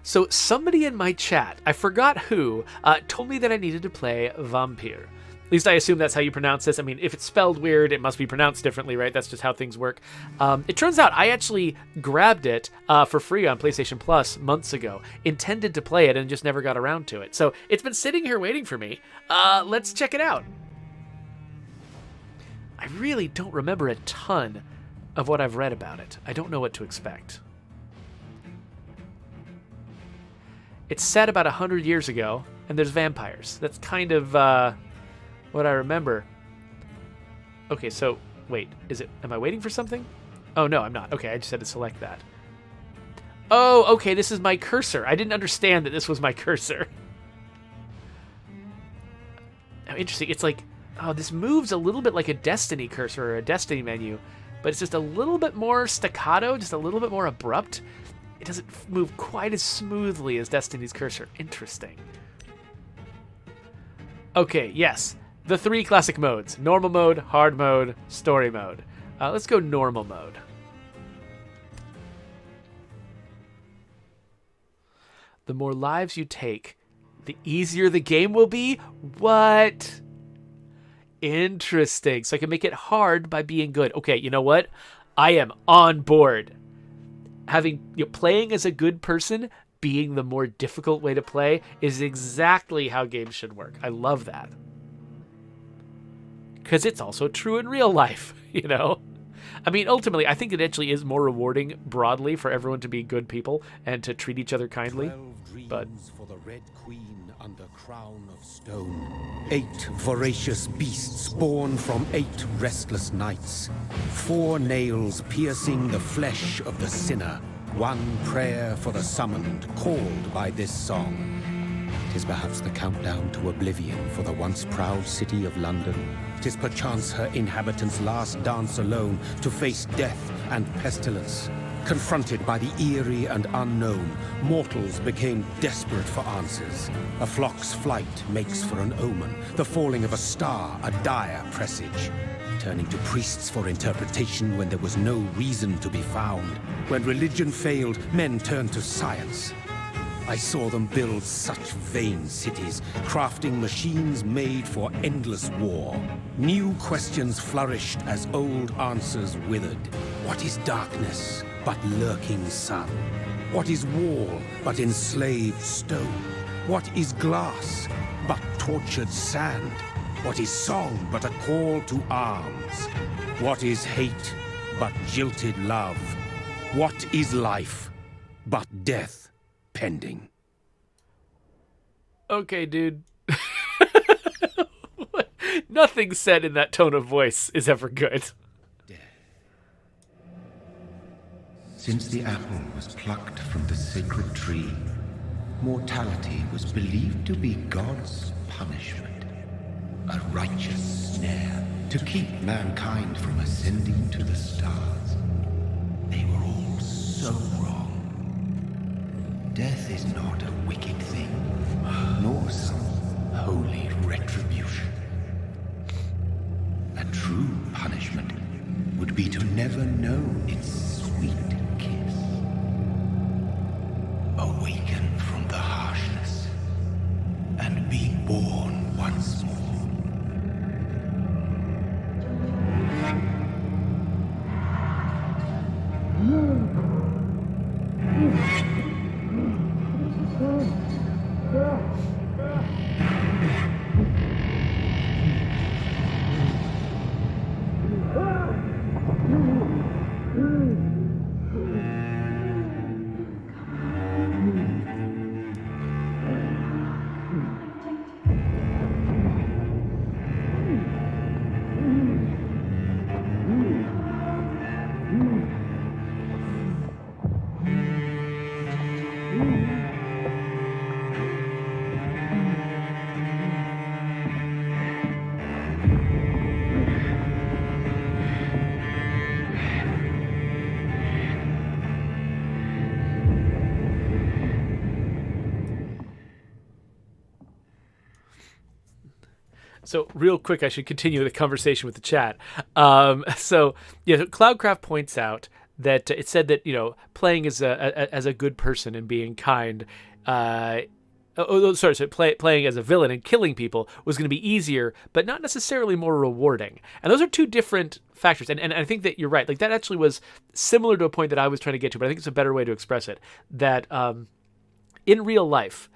So somebody in my chat, I forgot who, told me that I needed to play Vampyr. At least I assume that's how you pronounce this. I mean, if it's spelled weird, it must be pronounced differently, right? That's just how things work. It turns out I actually grabbed it for free on PlayStation Plus months ago, intended to play it, and just never got around to it. So it's been sitting here waiting for me. Let's check it out. I really don't remember a ton of what I've read about it. I don't know what to expect. It's set about 100 years ago, and there's vampires. That's kind of what I remember. Okay, so wait, am I waiting for something? Oh no, I'm not. Okay, I just had to select that. Oh, okay, this is my cursor. I didn't understand that this was my cursor. Oh, interesting. It's like, oh, this moves a little bit like a Destiny cursor or a Destiny menu, but it's just a little bit more staccato, just a little bit more abrupt. It doesn't move quite as smoothly as Destiny's cursor. Interesting. Okay, yes. The 3 classic modes. Normal mode, hard mode, story mode. Let's go normal mode. The more lives you take, the easier the game will be? What? Interesting. So I can make it hard by being good. Okay, you know what? I am on board. Playing as a good person being the more difficult way to play is exactly how games should work. I love that. Because it's also true in real life, you know? I mean, ultimately, I think it actually is more rewarding broadly for everyone to be good people and to treat each other kindly. 12 But dreams for the Red Queen under crown of stone. 8 voracious beasts born from 8 restless nights. 4 nails piercing the flesh of the sinner. 1 prayer for the summoned, called by this song. 'Tis perhaps the countdown to oblivion for the once proud city of London. 'Tis perchance her inhabitants' last dance alone to face death and pestilence. Confronted by the eerie and unknown, mortals became desperate for answers. A flock's flight makes for an omen, the falling of a star a dire presage. Turning to priests for interpretation when there was no reason to be found. When religion failed, men turned to science. I saw them build such vain cities, crafting machines made for endless war. New questions flourished as old answers withered. What is darkness but lurking sun? What is wall but enslaved stone? What is glass but tortured sand? What is song but a call to arms? What is hate but jilted love? What is life but death pending? okay, dude. Nothing said in that tone of voice is ever good. Since the apple was plucked from the sacred tree, mortality was believed to be God's punishment. A righteous snare to keep mankind from ascending to the stars. They were all so wrong. Death is not a wicked thing, nor some holy retribution. A true punishment would be to never know its sweet kiss. Awaken from the harshness and be born once more. So real quick, I should continue the conversation with the chat. So Cloudcraft points out that it said that, playing as a good person and being kind, playing as a villain and killing people was going to be easier, but not necessarily more rewarding. And those are two different factors. And I think that you're right. Like, that actually was similar to a point that I was trying to get to, but I think it's a better way to express it. That in real life,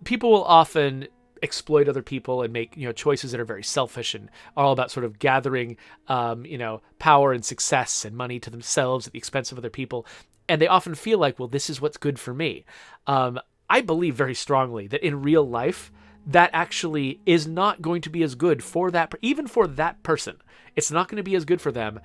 people will often exploit other people and make choices that are very selfish and are all about sort of gathering power and success and money to themselves at the expense of other people. And they often feel like, well, this is what's good for me. I believe very strongly that in real life, that actually is not going to be as good for even for that person. It's not going to be as good for them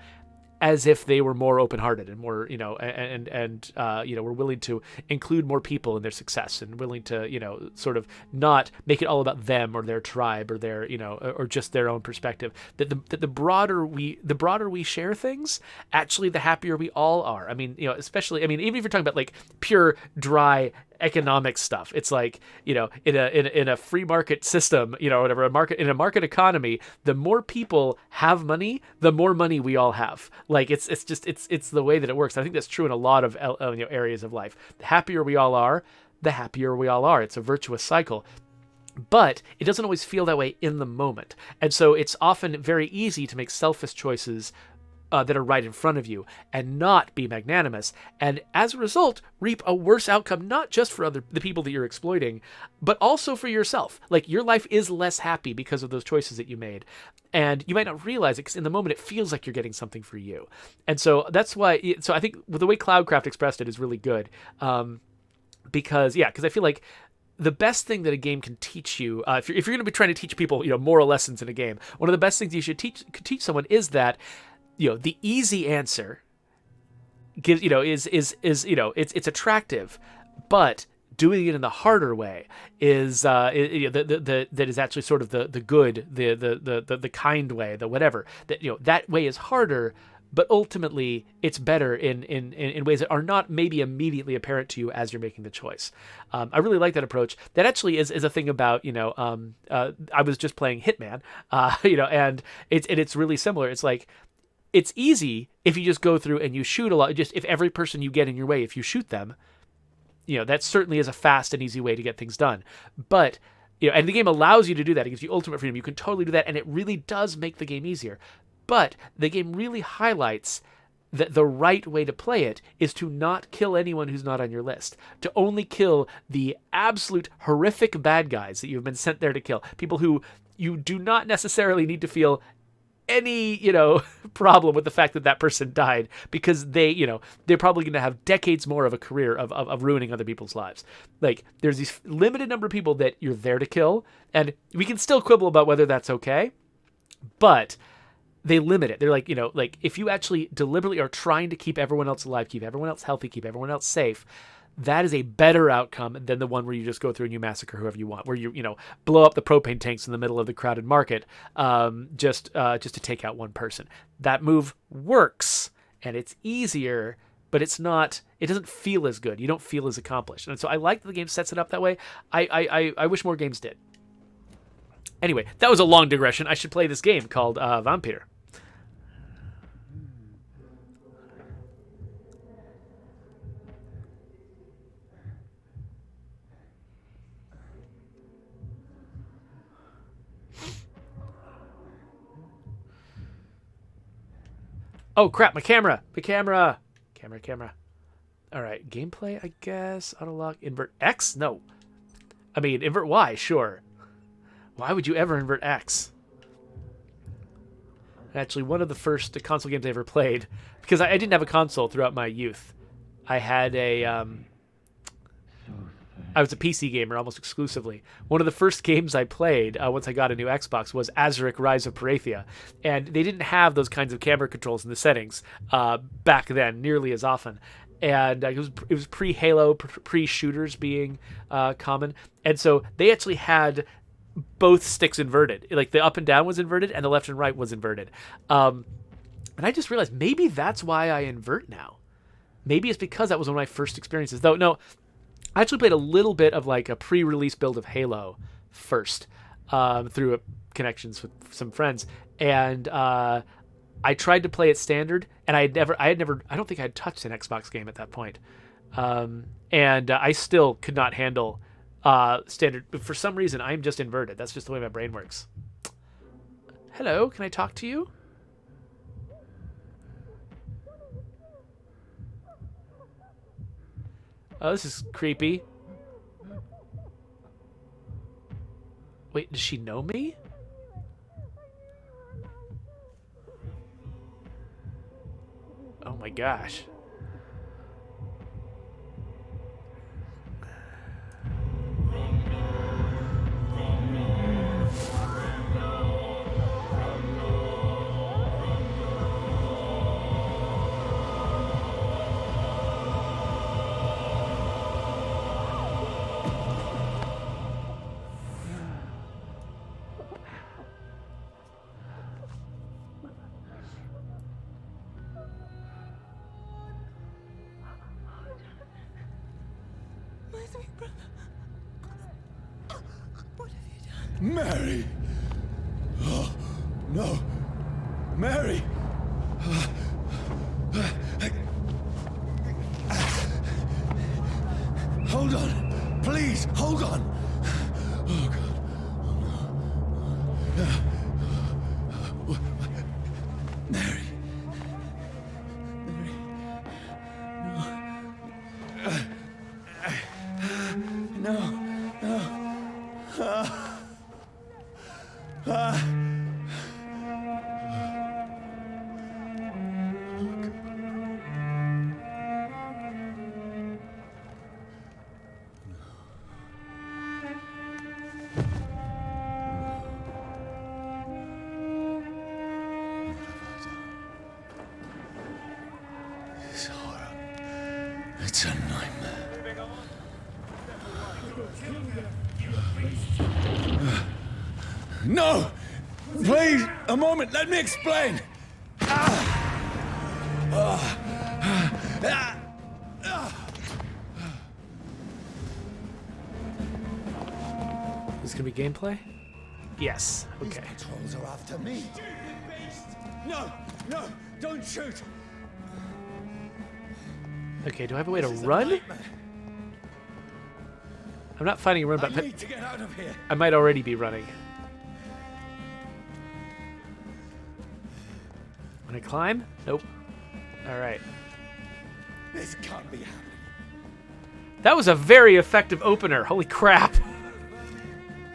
as if they were more open-hearted and more, were willing to include more people in their success and willing to, sort of not make it all about them or their tribe or their, or just their own perspective. That the broader we share things, actually, the happier we all are. I mean, especially, even if you're talking about like pure, dry economic stuff, it's like, in a free market system, or whatever, in a market economy, the more people have money, the more money we all have. Like, it's the way that it works. I think that's true in a lot of areas of life. The happier we all are, the happier we all are. It's a virtuous cycle. But it doesn't always feel that way in the moment. And so it's often very easy to make selfish choices that are right in front of you and not be magnanimous, and as a result reap a worse outcome, not just for the people that you're exploiting, but also for yourself. Like, your life is less happy because of those choices that you made, and you might not realize it because in the moment it feels like you're getting something for you. And so that's why, so I think the way Cloudcraft expressed it is really good, because I feel like the best thing that a game can teach you, if you're going to be trying to teach people moral lessons in a game, one of the best things you should teach someone is that the easy answer gives, it's attractive, but doing it in the harder way is, that is actually sort of the good, the kind way, the whatever. That way is harder, but ultimately it's better in ways that are not maybe immediately apparent to you as you're making the choice. I really like that approach. That actually is a thing about, I was just playing Hitman, and it's really similar. It's like, it's easy if you just go through and you shoot a lot. Just if every person you get in your way, if you shoot them, that certainly is a fast and easy way to get things done. But, and the game allows you to do that. It gives you ultimate freedom. You can totally do that, and it really does make the game easier. But the game really highlights that the right way to play it is to not kill anyone who's not on your list. To only kill the absolute horrific bad guys that you've been sent there to kill. People who you do not necessarily need to feel any problem with the fact that person died, because they're probably going to have decades more of a career of ruining other people's lives. Like, there's these limited number of people that you're there to kill, and we can still quibble about whether that's okay, but they limit it. They're like, like, if you actually deliberately are trying to keep everyone else alive, keep everyone else healthy, keep everyone else safe, that is a better outcome than the one where you just go through and you massacre whoever you want, where you blow up the propane tanks in the middle of the crowded market, just to take out one person. That move works and it's easier, but it doesn't feel as good. You don't feel as accomplished. And so I like that the game sets it up that way. I wish more games did. Anyway, that was a long digression. I should play this game called Vampyr. Oh, crap, my camera. Camera. All right, gameplay, I guess. Autolock, invert X? No. I mean, invert Y, sure. Why would you ever invert X? Actually, one of the first console games I ever played, because I didn't have a console throughout my youth. I had I was a PC gamer almost exclusively. One of the first games I played once I got a new Xbox was Azuric Rise of Parathia. And they didn't have those kinds of camera controls in the settings back then nearly as often. And it was pre-Halo, pre-shooters being common. And so they actually had both sticks inverted. Like, the up and down was inverted and the left and right was inverted. And I just realized maybe that's why I invert now. Maybe it's because that was one of my first experiences. Though, no, I actually played a little bit of like a pre-release build of Halo first through connections with some friends. And I tried to play it standard, and I don't think I had touched an Xbox game at that point. And I still could not handle standard. For some reason, I'm just inverted. That's just the way my brain works. Hello, can I talk to you? Oh, this is creepy. Wait, does she know me? Oh my gosh. Mary! Oh, no. Mary! Hold on. Please, hold on. Oh, God. Oh, no. Mary. Mary. No. No. This horror. It's a nightmare. No! Please, a moment, let me explain! Is this gonna be gameplay? Yes. Okay. These patrols are after me. No! No! Don't shoot! Okay, do I have a way to run? I'm not finding a run, I but need to get out of here. I might already be running. Can I climb? Nope. Alright. This can't be happening. That was a very effective opener. Holy crap.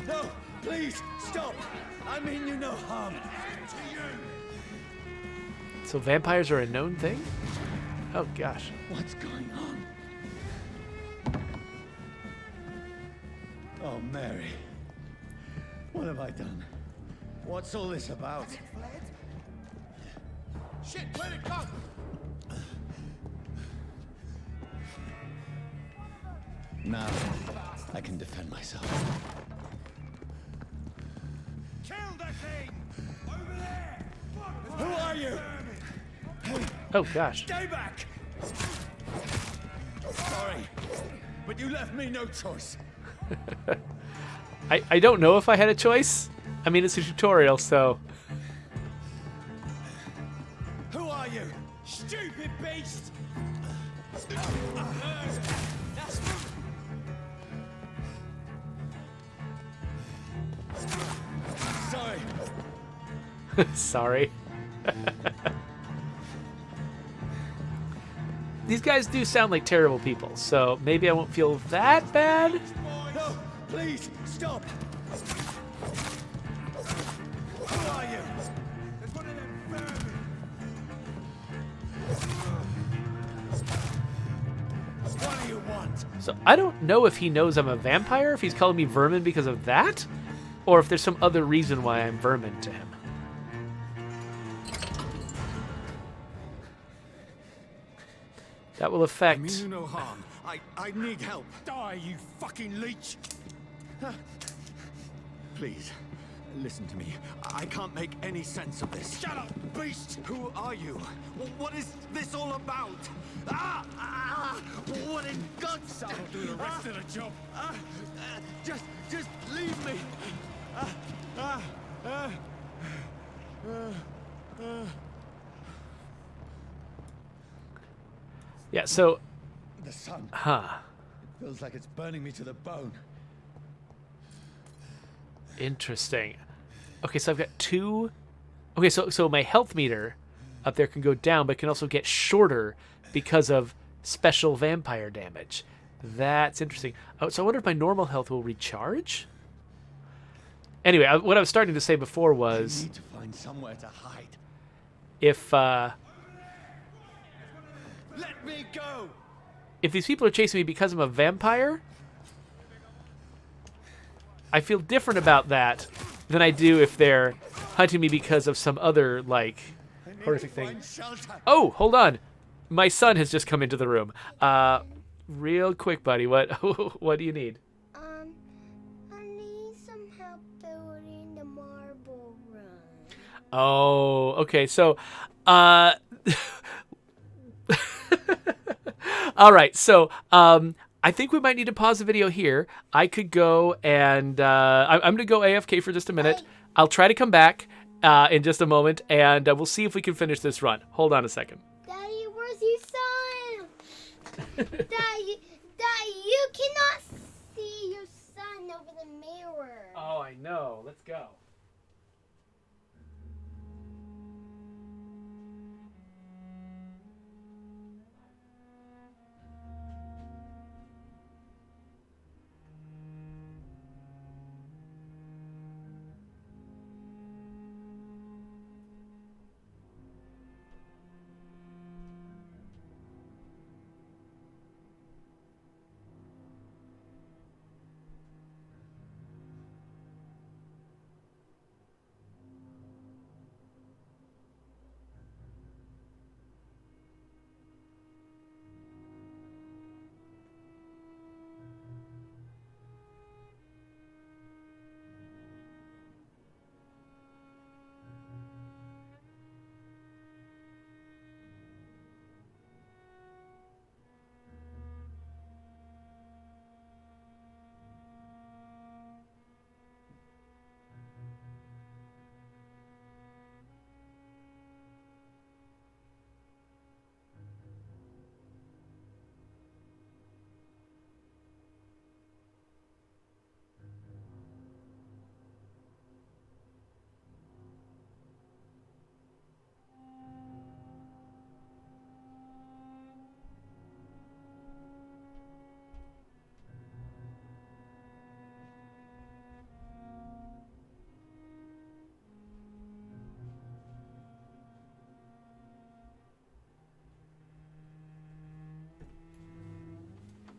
No! Please, stop! I mean you no harm. So vampires are a known thing? Oh gosh. What's going on? Oh, Mary. What have I done? What's all this about? Shit, where'd it go? Now, I can defend myself. Kill the thing! Over there! Who are you? Oh gosh. Stay back! Sorry, but you left me no choice. I don't know if I had a choice. I mean, it's a tutorial, so... Who are you? Stupid beast! Sorry. Sorry. These guys do sound like terrible people, so maybe I won't feel that bad. No, please, stop! Who are you? There's one of them vermin. What do you want? So I don't know if he knows I'm a vampire, if he's calling me vermin because of that, or if there's some other reason why I'm vermin to him. That will affect... I mean you no harm. I need help. Die, you fucking leech! Please, listen to me. I can't make any sense of this. Shut up, beast! Who are you? What is this all about? What in God's name? I'll do the rest of the job. Just leave me. Yeah, so... The sun. Huh. Feels like it's burning me to the bone. Interesting. Okay, so I've got 2... Okay, so my health meter up there can go down, but can also get shorter because of special vampire damage. That's interesting. Oh, so I wonder if my normal health will recharge? Anyway, what I was starting to say before I was... need to find somewhere to hide. If, Let me go! if these people are chasing me because I'm a vampire, I feel different about that than I do if they're hunting me because of some other, like, horrific thing. Oh, hold on. My son has just come into the room. Real quick, buddy, what what do you need? I need some help building the marble room. Oh, okay, so, all right, so, I think we might need to pause the video here. I could go and, I'm going to go AFK for just a minute. I'll try to come back in just a moment, and we'll see if we can finish this run. Hold on a second. Daddy, where's your son? Daddy, you cannot see your son over the mirror. Oh, I know. Let's go.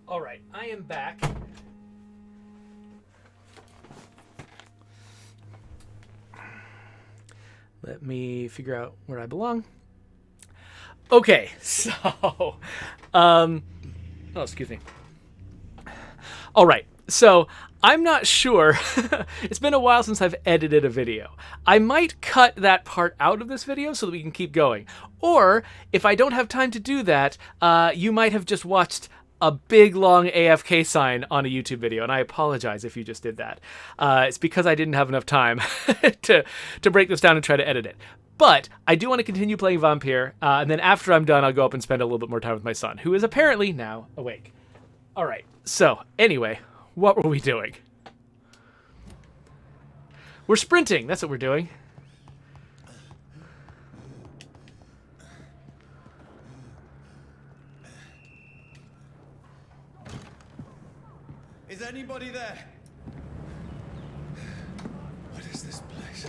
All right, I am back. Let me figure out where I belong. Okay, so, oh, excuse me. All right, so I'm not sure. It's been a while since I've edited a video. I might cut that part out of this video so that we can keep going. Or, if I don't have time to do that, you might have just watched a big long AFK sign on a YouTube video, and I apologize if you just did that. It's because I didn't have enough time to break this down and try to edit it. But I do want to continue playing Vampyr, and then after I'm done, I'll go up and spend a little bit more time with my son, who is apparently now awake. All right, so anyway, what were we doing? We're sprinting, that's what we're doing. Is anybody there? What is this place?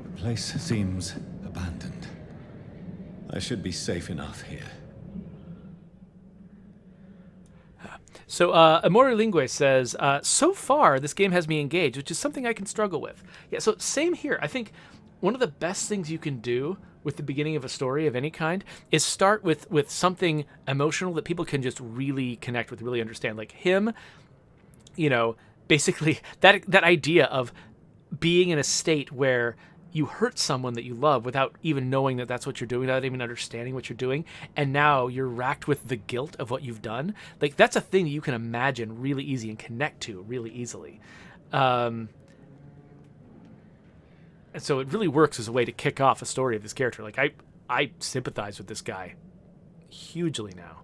The place seems abandoned. I should be safe enough here. So, Amore Lingue says, so far, this game has me engaged, which is something I can struggle with. Yeah, so same here. I think one of the best things you can do with the beginning of a story of any kind is start with something emotional that people can just really connect with, really understand. Like him, you know, basically that idea of being in a state where you hurt someone that you love without even knowing that that's what you're doing, without even understanding what you're doing, and now you're racked with the guilt of what you've done. Like, that's a thing that you can imagine really easy and connect to really easily. And so it really works as a way to kick off a story of this character. Like, I sympathize with this guy hugely now.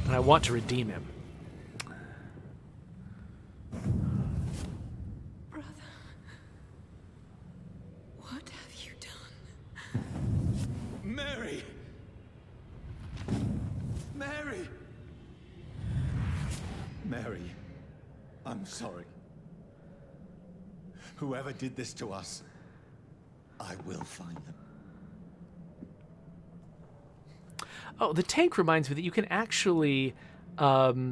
And I want to redeem him. Brother, what have you done? Mary! Mary! Mary, I'm sorry. Whoever did this to us, I will find them. Oh, the tank reminds me that you can actually put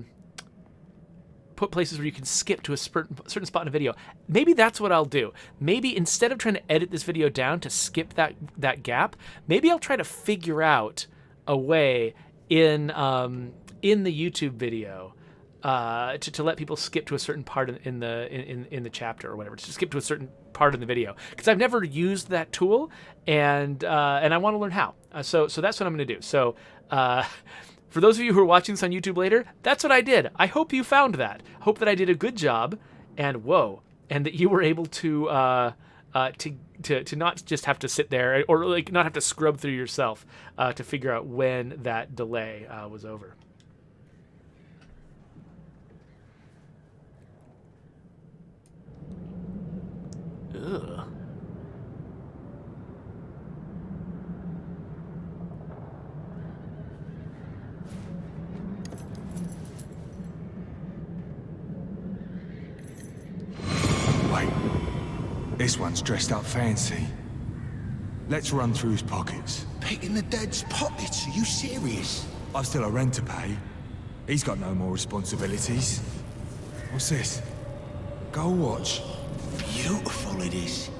places where you can skip to a certain spot in a video. Maybe that's what I'll do. Maybe instead of trying to edit this video down to skip that gap, maybe I'll try to figure out a way in the YouTube video to let people skip to a certain part in the chapter or whatever, to skip to a certain part in the video, because I've never used that tool, and I want to learn how. So that's what I'm going to do. So for those of you who are watching this on YouTube later, that's what I did. I hope you found that. Hope that I did a good job, and that you were able to not just have to sit there or like not have to scrub through yourself to figure out when that delay was over. Ugh. Wait, this one's dressed up fancy. Let's run through his pockets. Picking the dead's pockets? Are you serious? I've still a rent to pay. He's got no more responsibilities. What's this? Go watch. Beautiful it is.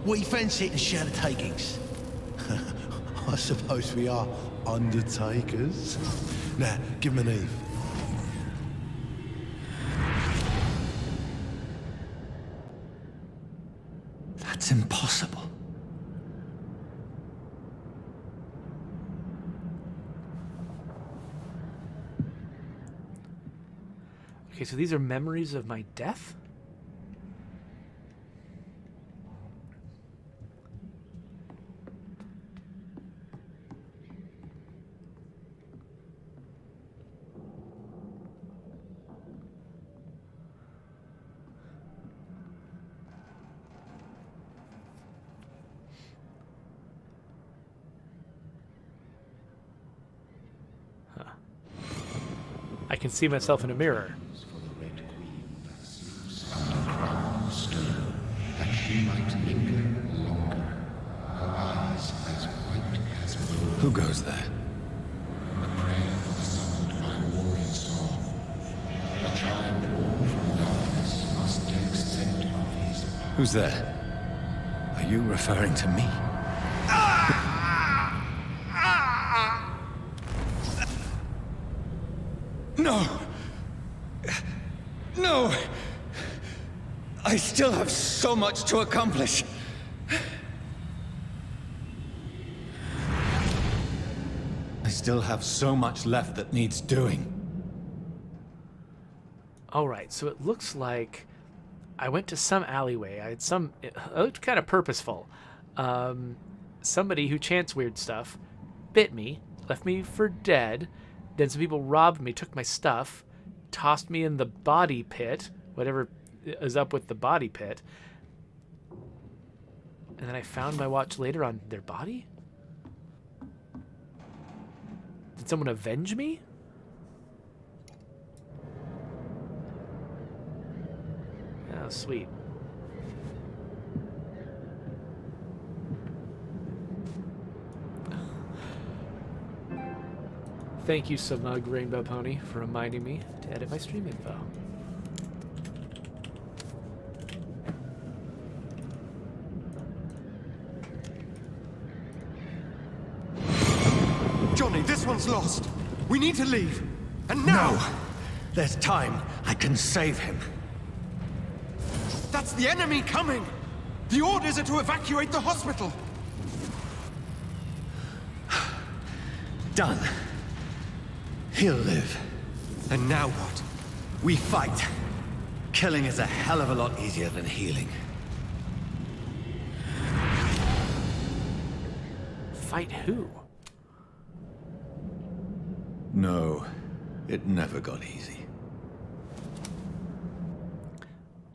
We fancy it and share the takings. I suppose we are undertakers. Now, give him an Eve. That's impossible. Okay, so these are memories of my death? I can see myself in a mirror. That she might linger longer, her eyes as white as wool. Who goes there? A prayer for the summoned by warrior song. A child born from darkness must take scent of his power. Who's there? Are you referring to me? No! No! I still have so much to accomplish. I still have so much left that needs doing. All right, so it looks like I went to some alleyway. It looked kind of purposeful. Somebody who chants weird stuff bit me, left me for dead. Then some people robbed me, took my stuff, tossed me in the body pit, whatever is up with the body pit. And then I found my watch later on their body? Did someone avenge me? Oh, sweet. Thank you, Samug Rainbow Pony, for reminding me to edit my stream info. Johnny, this one's lost. We need to leave. And now! No! There's time. I can save him. That's the enemy coming! The orders are to evacuate the hospital! Done. He'll live. And now what? We fight. Killing is a hell of a lot easier than healing. Fight who? No, it never got easy.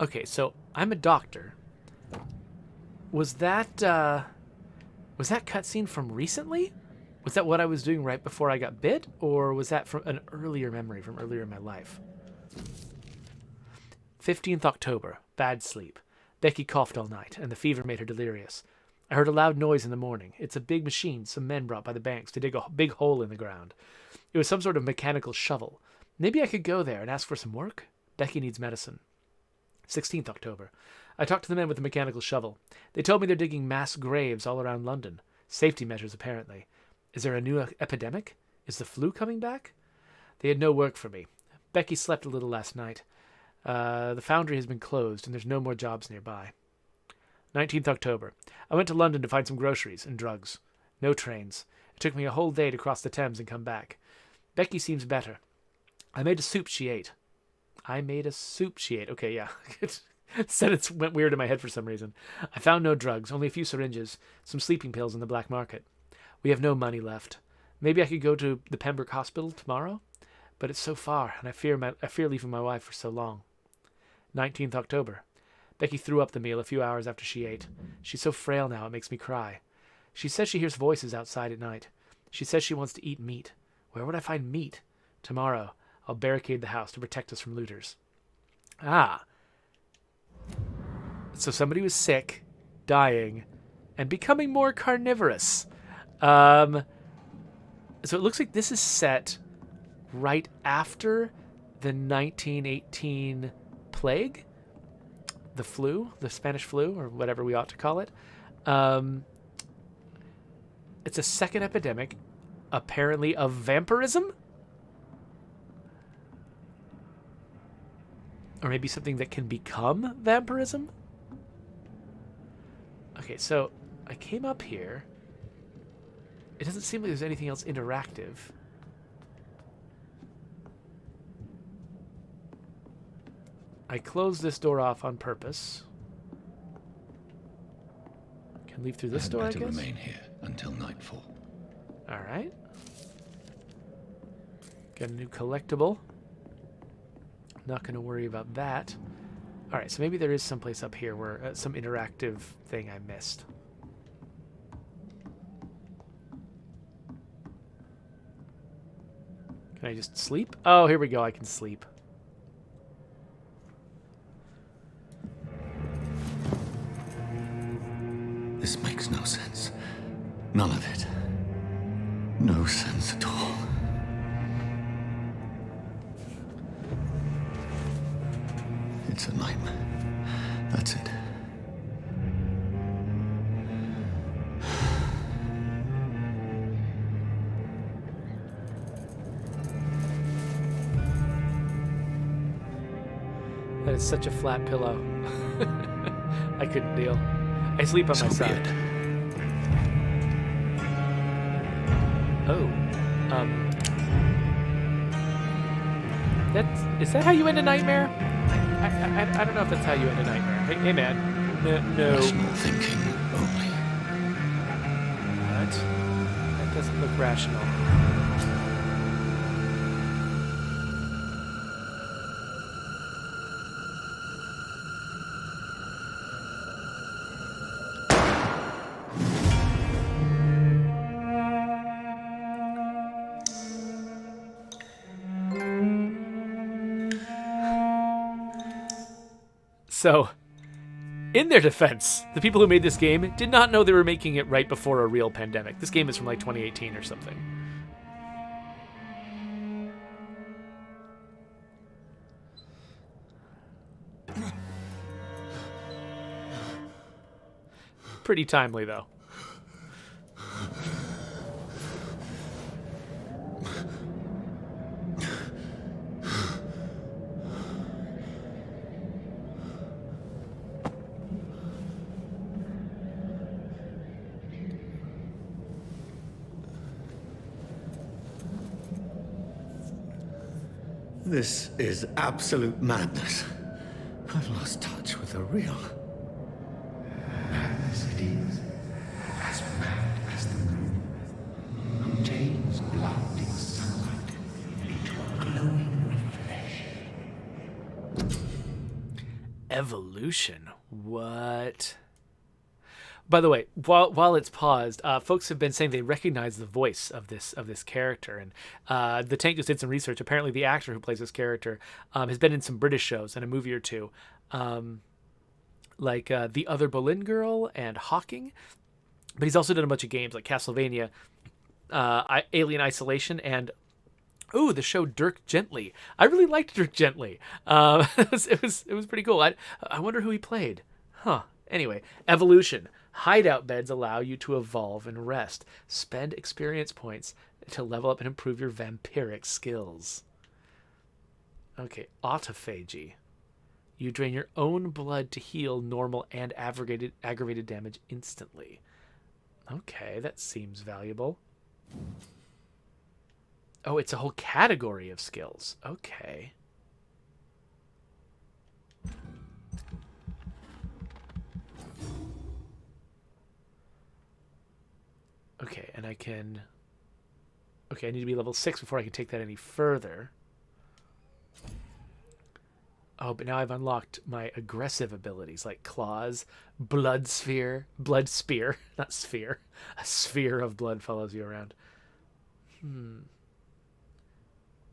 Okay, so I'm a doctor. Was that cutscene from recently? Was that what I was doing right before I got bit? Or was that from an earlier memory from earlier in my life? 15th October. Bad sleep. Becky coughed all night, and the fever made her delirious. I heard a loud noise in the morning. It's a big machine some men brought by the banks to dig a big hole in the ground. It was some sort of mechanical shovel. Maybe I could go there and ask for some work? Becky needs medicine. 16th October. I talked to the men with the mechanical shovel. They told me they're digging mass graves all around London. Safety measures, apparently. Is there a new epidemic? Is the flu coming back? They had no work for me. Becky slept a little last night. The foundry has been closed, and there's no more jobs nearby. 19th October. I went to London to find some groceries and drugs. No trains. It took me a whole day to cross the Thames and come back. Becky seems better. I made a soup she ate. Okay, yeah. Sentence went weird in my head for some reason. I found no drugs, only a few syringes, some sleeping pills in the black market. We have no money left. Maybe I could go to the Pembroke Hospital tomorrow? But it's so far, and I fear leaving my wife for so long. 19th October. Becky threw up the meal a few hours after she ate. She's so frail now, it makes me cry. She says she hears voices outside at night. She says she wants to eat meat. Where would I find meat? Tomorrow, I'll barricade the house to protect us from looters. Ah. So somebody was sick, dying, and becoming more carnivorous. So it looks like this is set right after the 1918 plague, the flu, the Spanish flu, or whatever we ought to call it. It's a second epidemic, apparently of vampirism? Or maybe something that can become vampirism? Okay, so I came up here. It doesn't seem like there's anything else interactive. I closed this door off on purpose. Can leave through this door, I guess? Better remain here until nightfall. All right. Got a new collectible. Not going to worry about that. All right, so maybe there is someplace up here where some interactive thing I missed. Can I just sleep? Oh, here we go. I can sleep. This makes no sense. None of it. No sense at all. It's a nightmare. That's it. That is such a flat pillow. I couldn't deal. I sleep on my side. Oh. Is that how you end a nightmare? I don't know if that's how you end a nightmare. Hey man. No. Rational thinking only. What? That doesn't look rational. So, in their defense, the people who made this game did not know they were making it right before a real pandemic. This game is from like 2018 or something. Pretty timely, though. This is absolute madness. I've lost touch with the real. Madness it is, as mad as the moon, who changes blinding sunlight into a glowing flesh. Evolution. What? By the way, while it's paused, folks have been saying they recognize the voice of this character, and the Tank just did some research. Apparently, the actor who plays this character has been in some British shows and a movie or two, like The Other Boleyn Girl and Hawking. But he's also done a bunch of games like Castlevania, Alien Isolation, and the show Dirk Gently. I really liked Dirk Gently. It was pretty cool. I wonder who he played. Huh. Anyway, evolution. Hideout beds allow you to evolve and rest. Spend experience points to level up and improve your vampiric skills. Okay, autophagy. You drain your own blood to heal normal and aggravated damage instantly. Okay, that seems valuable. Oh, it's a whole category of skills. Okay. Okay, and I can... Okay, I need to be level 6 before I can take that any further. Oh, but now I've unlocked my aggressive abilities, like Claws, Blood Spear, not Sphere. A sphere of blood follows you around.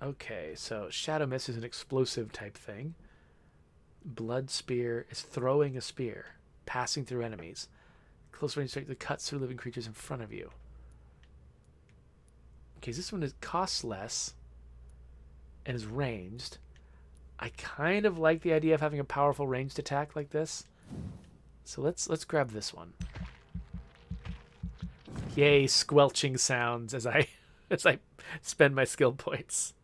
Okay, so Shadow Mist is an explosive type thing. Blood Spear is throwing a spear, passing through enemies. Close range strike that cuts through living creatures in front of you. Okay, this one costs less and is ranged. I kind of like the idea of having a powerful ranged attack like this. So let's grab this one. Yay, squelching sounds as I spend my skill points.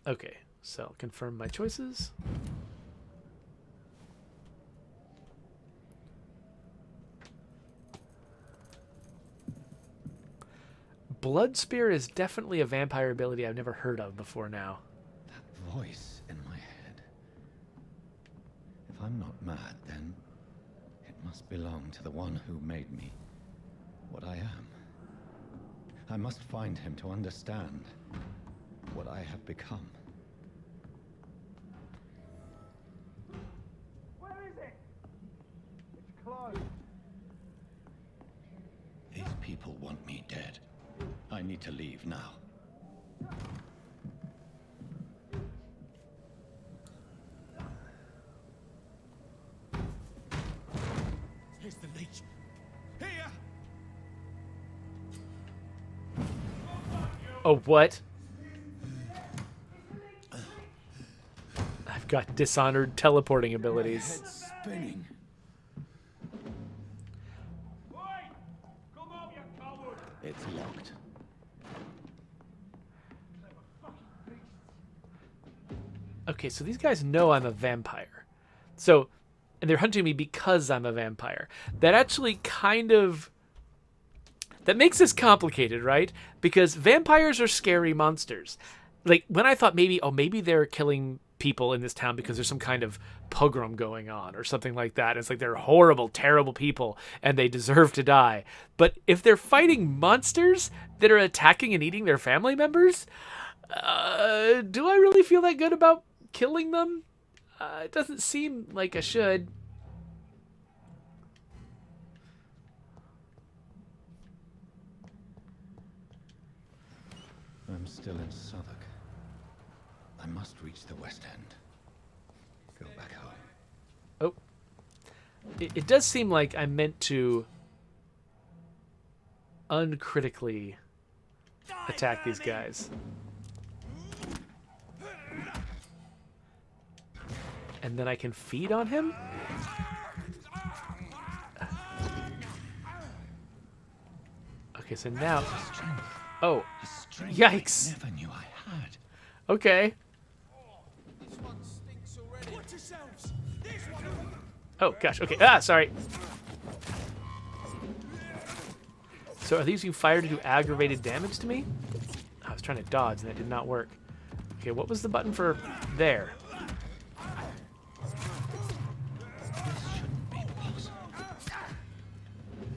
Okay, so confirm my choices. Blood Spear is definitely a vampire ability I've never heard of before now. That voice in my head. If I'm not mad, then it must belong to the one who made me what I am. I must find him to understand what I have become. Where is it? It's closed. These people want me dead. I need to leave now. Here's the leech. Here! Oh, what? I've got dishonored teleporting abilities. Head's spinning. It's locked. Okay, so these guys know I'm a vampire. So, and they're hunting me because I'm a vampire. That actually kind of... That makes this complicated, right? Because vampires are scary monsters. Like, when I thought maybe they're killing people in this town because there's some kind of pogrom going on or something like that. It's like they're horrible, terrible people and they deserve to die. But if they're fighting monsters that are attacking and eating their family members, do I really feel that good about killing them? It doesn't seem like I should. I'm still in Southwark. I must reach the West End. Go back home. Oh. It does seem like I'm meant to uncritically attack these guys. And then I can feed on him? Okay, so now... Oh, yikes. Never knew I had. Okay. Oh, gosh. Okay. Ah, sorry. So are these using fire to do aggravated damage to me? I was trying to dodge and that did not work. Okay, what was the button for there?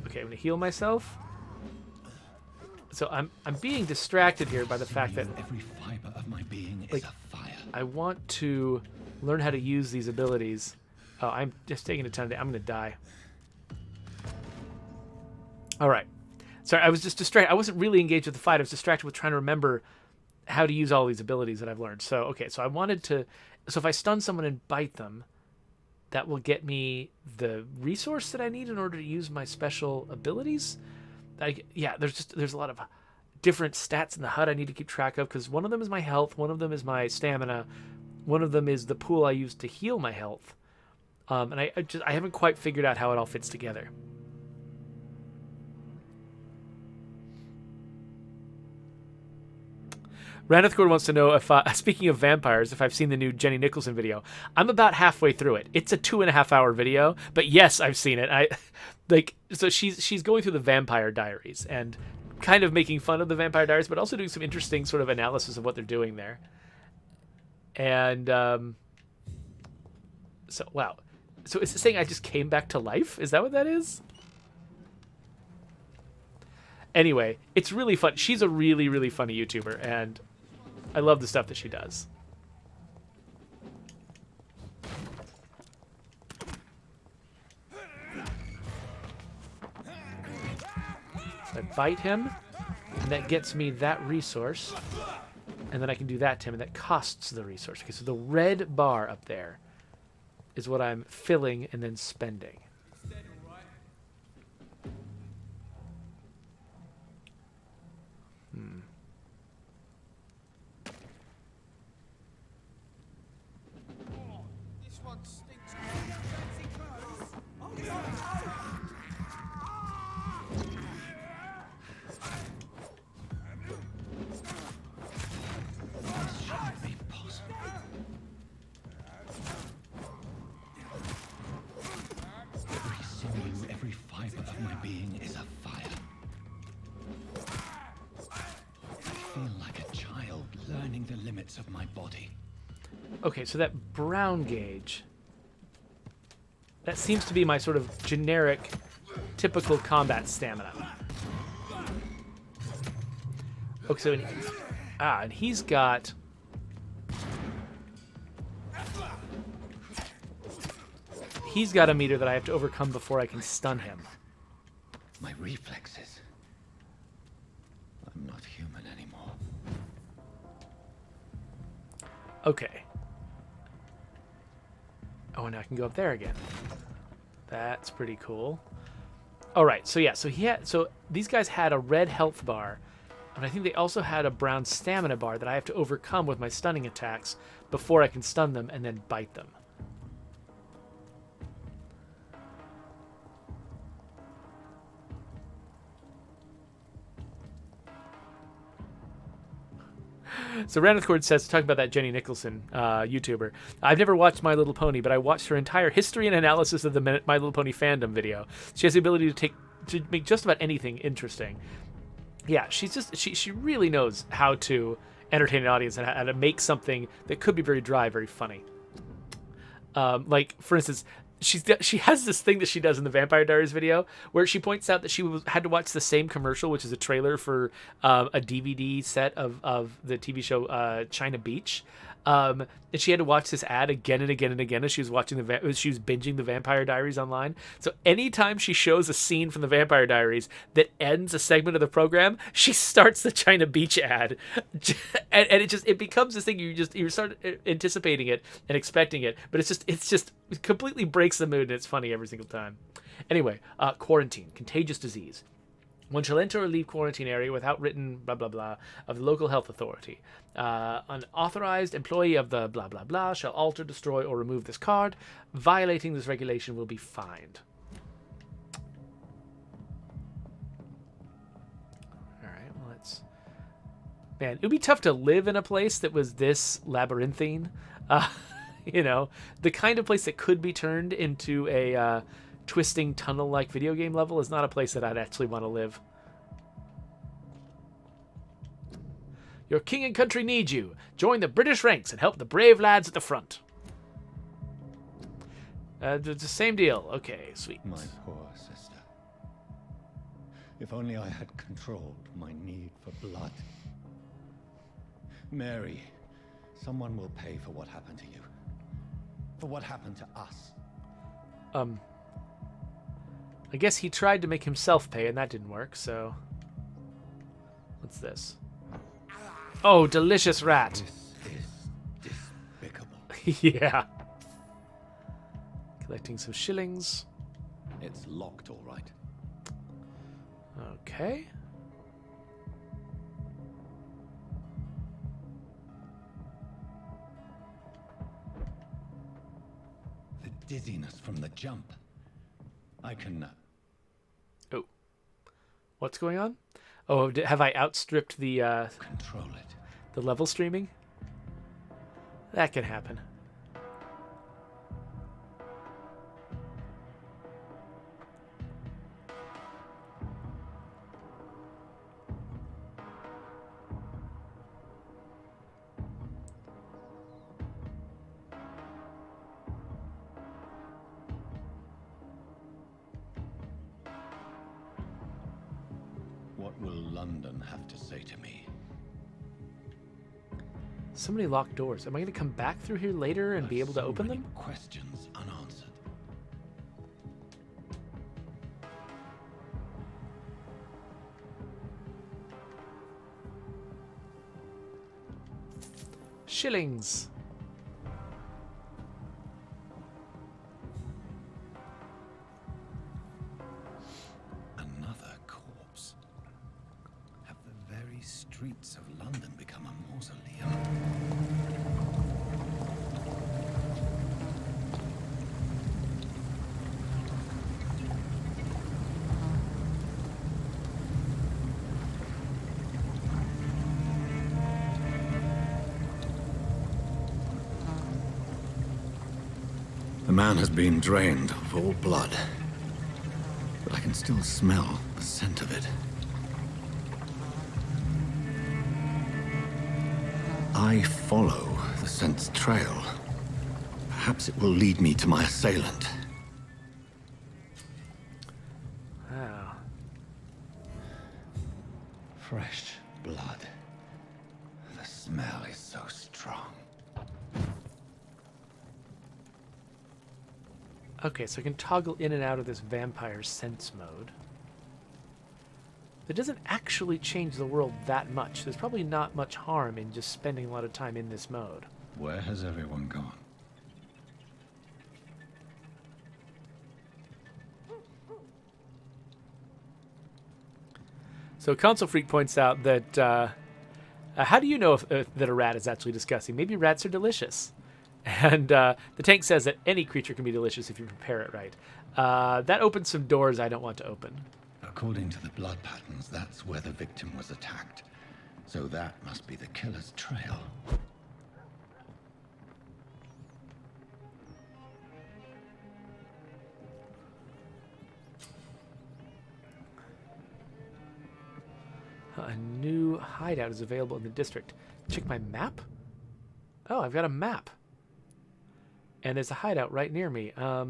Okay, I'm gonna heal myself. So I'm being distracted here by the fact that Every fiber of my being like, is a fire. I want to learn how to use these abilities. Oh, I'm just taking a ton of. I'm gonna die. All right. Sorry, I was just distracted. I wasn't really engaged with the fight. I was distracted with trying to remember how to use all these abilities that I've learned. So, okay, so I wanted to... So if I stun someone and bite them, that will get me the resource that I need in order to use my special abilities. Yeah, there's a lot of different stats in the HUD I need to keep track of, because one of them is my health, one of them is my stamina, one of them is the pool I use to heal my health. And I haven't quite figured out how it all fits together. Ranithcord wants to know if, speaking of vampires, if I've seen the new Jenny Nicholson video. I'm about halfway through it. It's a 2.5-hour video, but yes, I've seen it. So she's going through the Vampire Diaries and kind of making fun of the Vampire Diaries, but also doing some interesting sort of analysis of what they're doing there. And so wow, so is it saying I just came back to life? Is that what that is? Anyway, it's really fun. She's a really, really funny YouTuber, and I love the stuff that she does. So I bite him, and that gets me that resource. And then I can do that to him, and that costs the resource. Okay, so the red bar up there is what I'm filling and then spending. Every fiber of my being is a fire. I feel like a child learning the limits of my body. Okay, so that brown gauge, that seems to be my sort of generic, typical combat stamina. Okay, so and he's got... He's got a meter that I have to overcome before I can stun him. My reflexes. I'm not human anymore. Okay. Oh, and I can go up there again. That's pretty cool. All right, so yeah, so these guys had a red health bar, and I think they also had a brown stamina bar that I have to overcome with my stunning attacks before I can stun them and then bite them. So Ranithcord says, talking about that Jenny Nicholson YouTuber, I've never watched My Little Pony, but I watched her entire history and analysis of the My Little Pony fandom video. She has the ability to make just about anything interesting. Yeah, she really knows how to entertain an audience and how to make something that could be very dry, very funny. Like, for instance, she has this thing that she does in the Vampire Diaries video where she points out that she had to watch the same commercial, which is a trailer for a DVD set of the TV show China Beach. And she had to watch this ad again and again and again as she was watching she was binging the Vampire Diaries online. So anytime she shows a scene from the Vampire Diaries that ends a segment of the program, she starts the China Beach ad, and it becomes this thing you start anticipating it and expecting it, but it's just it completely breaks the mood, and it's funny every single time. Anyway, quarantine, contagious disease. One shall enter or leave quarantine area without written blah blah blah of the local health authority. An authorized employee of the blah blah blah shall alter, destroy, or remove this card. Violating this regulation will be fined. All right, well, let's... Man, it would be tough to live in a place that was this labyrinthine. You know, the kind of place that could be turned into a twisting tunnel-like video game level is not a place that I'd actually want to live. Your king and country need you. Join the British ranks and help the brave lads at the front. It's the same deal. Okay, sweet. My poor sister. If only I had controlled my need for blood. Mary, someone will pay for what happened to you. For what happened to us. I guess he tried to make himself pay, and that didn't work, so... What's this? Oh, delicious rat. This is despicable. Yeah. Collecting some shillings. It's locked, all right. Okay. The dizziness from the jump. I can... Oh. What's going on? Oh, have I outstripped the control it. the level streaming? That can happen. What will London have to say to me? So many locked doors. Am I going to come back through here later and be able to open them? Questions unanswered. Shillings. Another corpse. Have the very streets of London become a mausoleum? The man has been drained of all blood, but I can still smell the scent of it. I follow the scent's trail. Perhaps it will lead me to my assailant. Wow. Fresh blood. The smell is so strong. Okay, so I can toggle in and out of this vampire sense mode. It doesn't actually change the world that much. There's probably not much harm in just spending a lot of time in this mode. Where has everyone gone? So Console Freak points out that, how do you know if that a rat is actually disgusting? Maybe rats are delicious. And the tank says that any creature can be delicious if you prepare it right. That opens some doors I don't want to open. According to the blood patterns, that's where the victim was attacked. So that must be the killer's trail. A new hideout is available in the district. Check my map? Oh, I've got a map. And there's a hideout right near me. How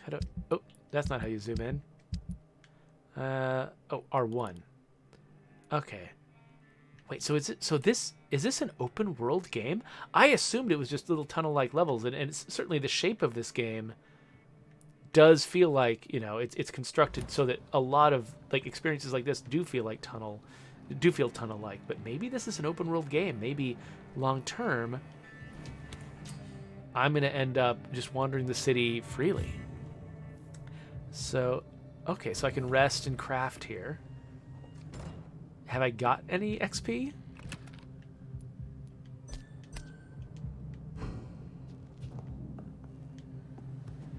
do... Oh, that's not how you zoom in. Oh, R1. Okay. Wait, so is this an open world game? I assumed it was just little tunnel-like levels, and it's certainly the shape of this game does feel like, you know, it's constructed so that a lot of like experiences like this do feel tunnel-like, but maybe this is an open world game. Maybe long term I'm going to end up just wandering the city freely. So, okay, so I can rest and craft here. Have I got any XP?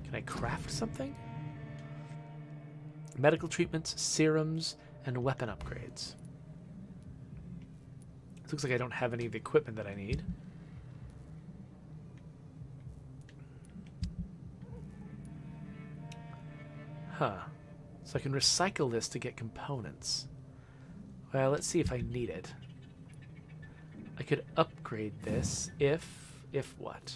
Can I craft something? Medical treatments, serums, and weapon upgrades. It looks like I don't have any of the equipment that I need. Huh. So I can recycle this to get components. Well, let's see if I need it. I could upgrade this if what?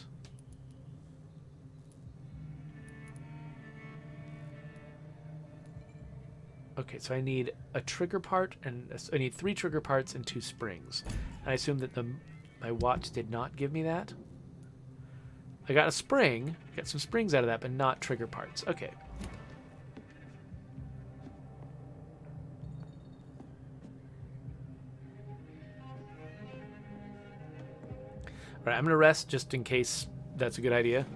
Okay, so I need a trigger part, and I need 3 trigger parts and 2 springs. And I assume that my watch did not give me that. I got a spring, got some springs out of that, but not trigger parts. Okay. Alright, I'm going to rest just in case that's a good idea.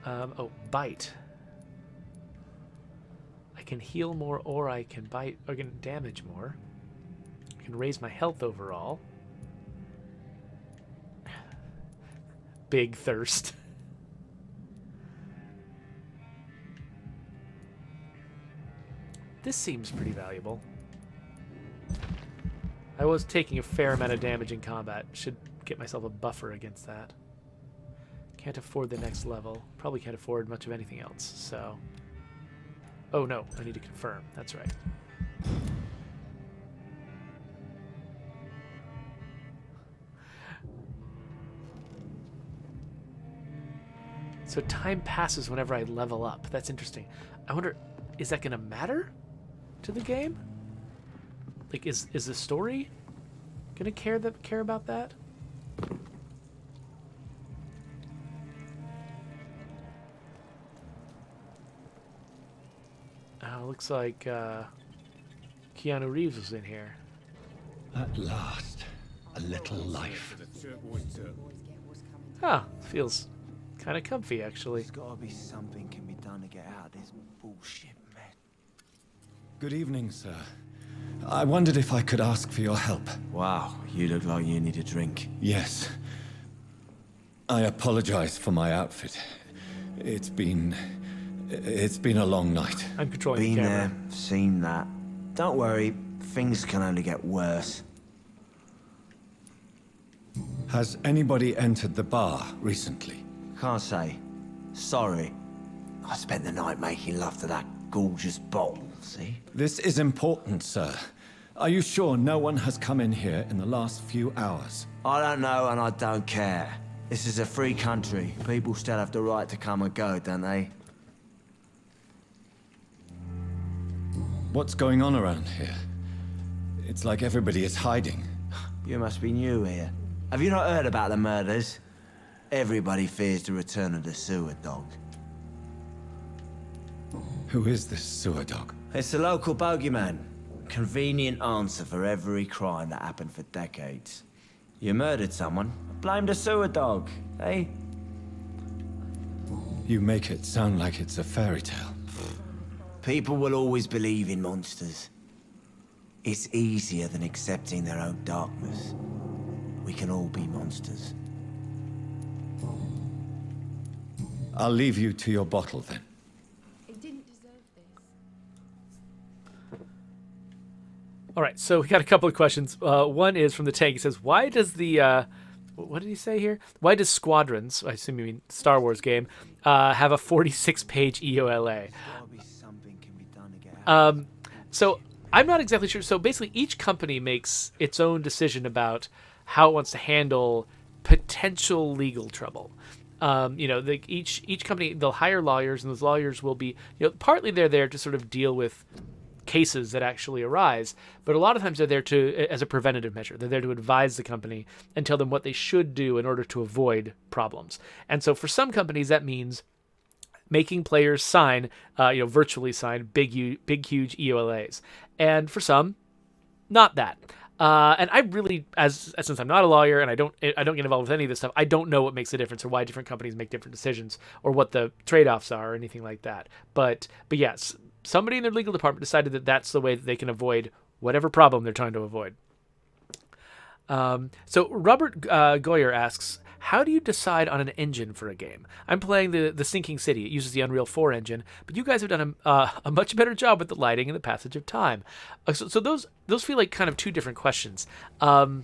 Oh, bite. I can heal more, or I can bite, or I can damage more. I can raise my health overall. Big thirst. This seems pretty valuable. I was taking a fair amount of damage in combat. Should get myself a buffer against that. Can't afford the next level. Probably can't afford much of anything else, so... Oh no, I need to confirm. That's right. So time passes whenever I level up. That's interesting. I wonder, is that going to matter to the game? Like, is the story gonna care about that? Looks like Keanu Reeves was in here. At last, a little life. Ah, feels kind of comfy actually. There's gotta be something can be done to get out of this bullshit, man. Good evening, sir. I wondered if I could ask for your help. Wow, you look like you need a drink. Yes. I apologize for my outfit. It's been a long night. I'm controlling Been the camera. there, seen that. Don't worry, things can only get worse. Has anybody entered the bar recently? Can't say. Sorry. I spent the night making love to that gorgeous bottle, see? This is important, sir. Are you sure no one has come in here in the last few hours? I don't know and I don't care. This is a free country. People still have the right to come and go, don't they? What's going on around here? It's like everybody is hiding. You must be new here. Have you not heard about the murders? Everybody fears the return of the sewer dog. Who is this sewer dog? It's the local bogeyman. Convenient answer for every crime that happened for decades. You murdered someone, blame the sewer dog, eh? You make it sound like it's a fairy tale. People will always believe in monsters. It's easier than accepting their own darkness. We can all be monsters. I'll leave you to your bottle then. It didn't deserve this. All right, so we got a couple of questions. One is from the tank. He says, "Why does the what did he say here? Why does Squadrons, I assume you mean Star Wars game, have a 46-page EOLA?" So I'm not exactly sure. So basically, each company makes its own decision about how it wants to handle potential legal trouble. Each company, they'll hire lawyers, and those lawyers will be, partly they're there to sort of deal with cases that actually arise, but a lot of times they're there as a preventative measure. They're there to advise the company and tell them what they should do in order to avoid problems. And so for some companies, that means making players sign, virtually sign big, huge EOLAs. And for some, not that. And I really, since I'm not a lawyer and I don't get involved with any of this stuff, I don't know what makes the difference or why different companies make different decisions or what the trade-offs are or anything like that. But yes, somebody in their legal department decided that that's the way that they can avoid whatever problem they're trying to avoid. So Robert Goyer asks, how do you decide on an engine for a game? I'm playing the Sinking City. It uses the Unreal 4 engine, but you guys have done a much better job with the lighting and the passage of time. So those feel like kind of two different questions. So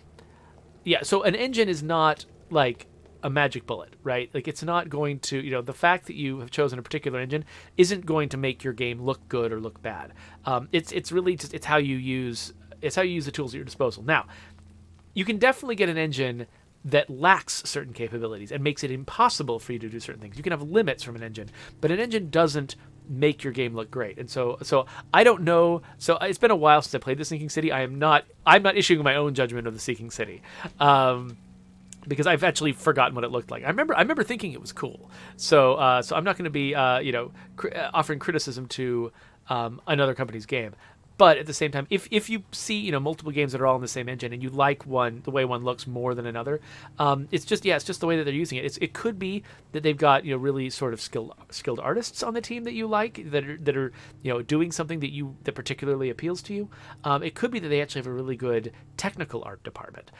an engine is not like a magic bullet, right? Like it's not going to, the fact that you have chosen a particular engine isn't going to make your game look good or look bad. It's really just, it's how you use the tools at your disposal. Now, you can definitely get an engine that lacks certain capabilities and makes it impossible for you to do certain things. You can have limits from an engine, but an engine doesn't make your game look great. And so I don't know. So it's been a while since I played the Sinking City. I'm not issuing my own judgment of the Sinking City. Because I've actually forgotten what it looked like. I remember thinking it was cool. So I'm not going to be offering criticism to another company's game. But at the same time, if you see multiple games that are all in the same engine and you like the way one looks more than another, it's just the way that they're using it. It could be that they've got really sort of skilled artists on the team that you like that are doing something that particularly appeals to you. It could be that they actually have a really good technical art department,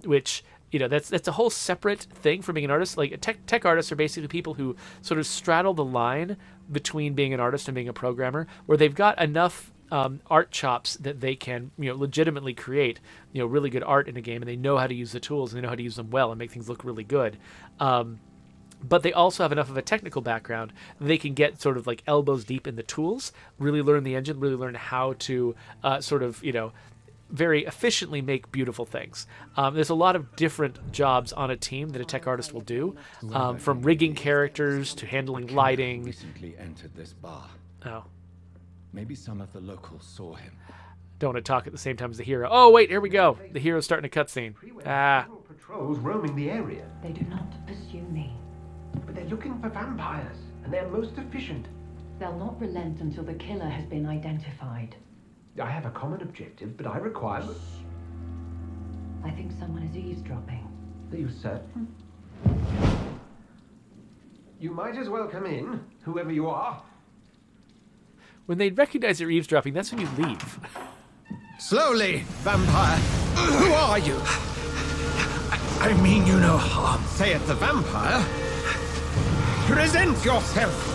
which that's a whole separate thing from being an artist. Like tech artists are basically people who sort of straddle the line between being an artist and being a programmer, where they've got enough art chops that they can legitimately create really good art in a game, and they know how to use the tools and they know how to use them well and make things look really good. But they also have enough of a technical background that they can get sort of like elbows deep in the tools, really learn the engine, really learn how to very efficiently make beautiful things. There's a lot of different jobs on a team that a tech artist will do, from rigging characters to handling lighting. Recently entered this bar. Oh. Maybe some of the locals saw him. Don't want to talk at the same time as the hero. Oh, wait, here we go. The hero's starting a cutscene. Patrols roaming the area. They do not pursue me. But they're looking for vampires, and they're most efficient. They'll not relent until the killer has been identified. I have a common objective, but I require... I think someone is eavesdropping. Are you certain? You might as well come in, whoever you are. When they recognize you're eavesdropping, that's when you leave. Slowly, vampire. Who are you? I mean you no harm. Saith the vampire. Present yourself.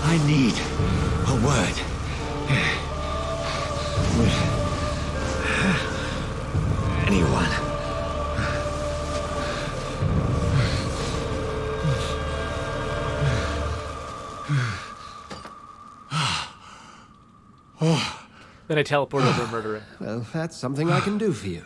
I need a word. With anyone. Then I teleport over and murder him. Well, that's something I can do for you.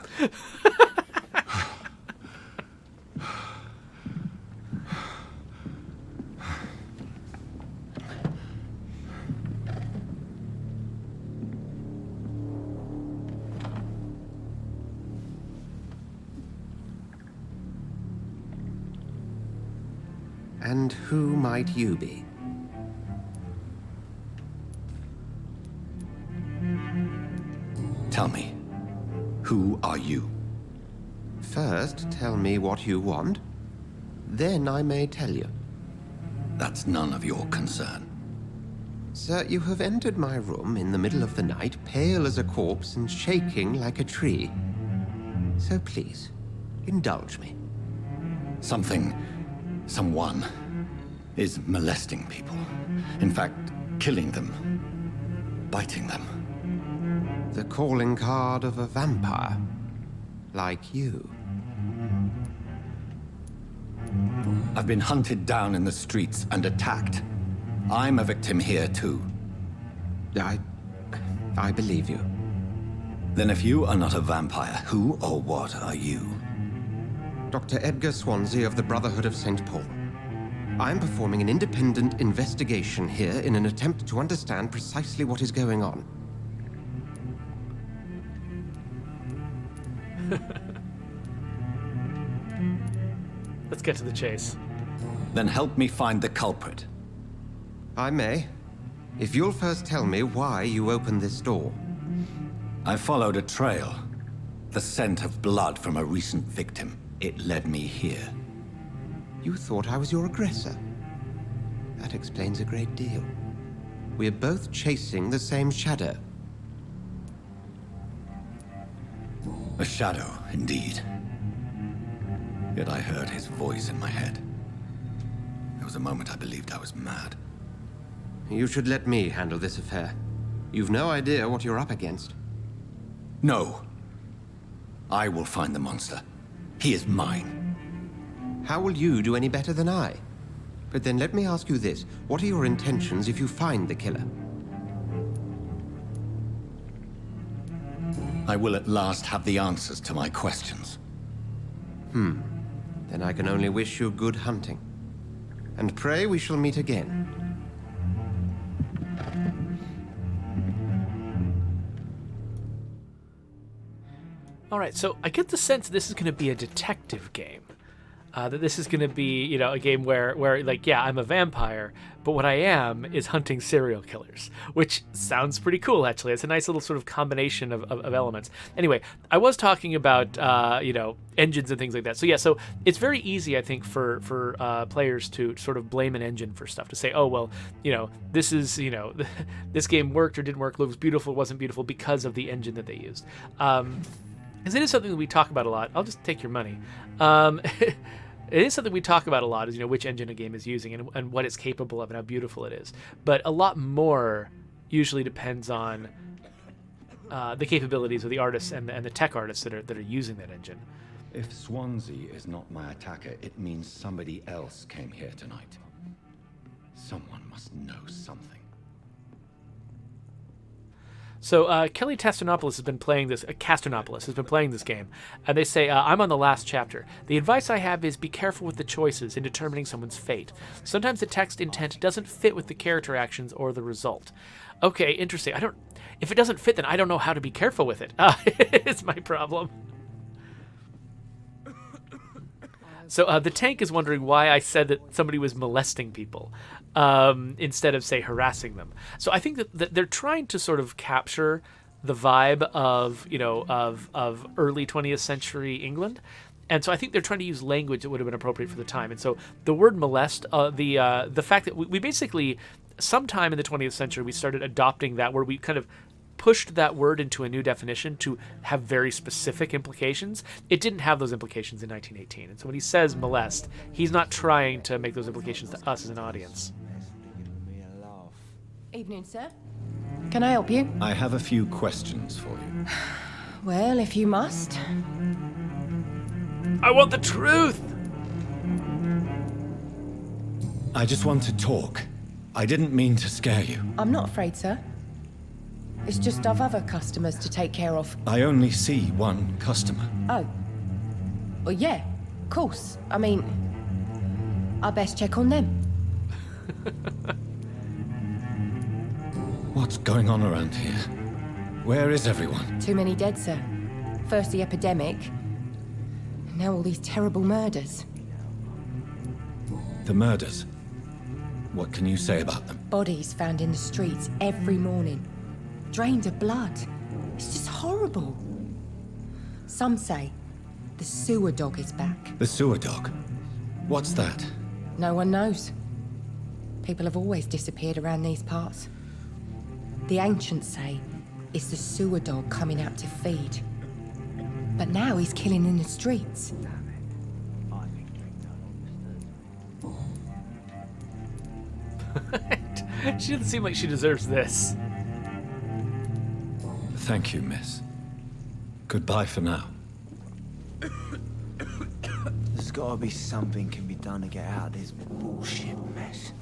And who might you be? Tell me, who are you? First, tell me what you want. Then I may tell you. That's none of your concern. Sir, you have entered my room in the middle of the night, pale as a corpse and shaking like a tree. So please, indulge me. Someone is molesting people. In fact, killing them, biting them. The calling card of a vampire, like you. I've been hunted down in the streets and attacked. I'm a victim here, too. I believe you. Then if you are not a vampire, who or what are you? Dr. Edgar Swansea of the Brotherhood of St. Paul. I'm performing an independent investigation here in an attempt to understand precisely what is going on. Let's get to the chase. Then help me find the culprit. I may. If you'll first tell me why you opened this door. I followed a trail. The scent of blood from a recent victim. It led me here. You thought I was your aggressor. That explains a great deal. We're both chasing the same shadow. A shadow, indeed. Yet I heard his voice in my head. There was a moment I believed I was mad. You should let me handle this affair. You've no idea what you're up against. No. I will find the monster. He is mine. How will you do any better than I? But then let me ask you this. What are your intentions if you find the killer? I will at last have the answers to my questions. Then I can only wish you good hunting. And pray we shall meet again. All right, so I get the sense this is going to be a detective game. That this is going to be, you know, a game where, like, yeah, I'm a vampire, but what I am is hunting serial killers, which sounds pretty cool, actually. It's a nice little sort of combination of elements. Anyway, I was talking about, you know, engines and things like that. So, yeah, so it's very easy, I think, for players to sort of blame an engine for stuff, to say, oh, well, you know, this is, you know, this game worked or didn't work, it was beautiful, wasn't beautiful because of the engine that they used. Because it is something that we talk about a lot. I'll just take your money. It is something we talk about a lot, is, you know, which engine a game is using and what it's capable of and how beautiful it is. But a lot more usually depends on the capabilities of the artists and the tech artists that are using that engine. If Swansea is not my attacker, it means somebody else came here tonight. Someone must know something. So Kelly Castonopoulos has been playing this. Castonopoulos has been playing this game, and they say, "I'm on the last chapter. The advice I have is be careful with the choices in determining someone's fate. Sometimes the text intent doesn't fit with the character actions or the result." Okay, interesting. If it doesn't fit, then I don't know how to be careful with it. It's my problem. So the tank is wondering why I said that somebody was molesting people instead of, say, harassing them. So I think that they're trying to sort of capture the vibe of, you know, of early 20th century England. And so I think they're trying to use language that would have been appropriate for the time. And so the word molest, the fact that we basically, sometime in the 20th century, we started adopting that where we kind of pushed that word into a new definition to have very specific implications. It didn't have those implications in 1918. And so when he says molest, he's not trying to make those implications to us as an audience. Evening, sir. Can I help you? I have a few questions for you. Well, if you must. I want the truth! I just want to talk. I didn't mean to scare you. I'm not afraid, sir. It's just I've other customers to take care of. I only see one customer. Oh. Well, yeah, of course. I mean, I best check on them. What's going on around here? Where is everyone? Too many dead, sir. First the epidemic, and now all these terrible murders. The murders? What can you say about them? Bodies found in the streets every morning. Drained of blood. It's just horrible. Some say the sewer dog is back. The sewer dog? What's that? No one knows. People have always disappeared around these parts. The ancients say it's the sewer dog coming out to feed. But now he's killing in the streets. She doesn't seem like she deserves this. Thank you, miss. Goodbye for now. There's gotta be something can be done to get out of this bullshit mess.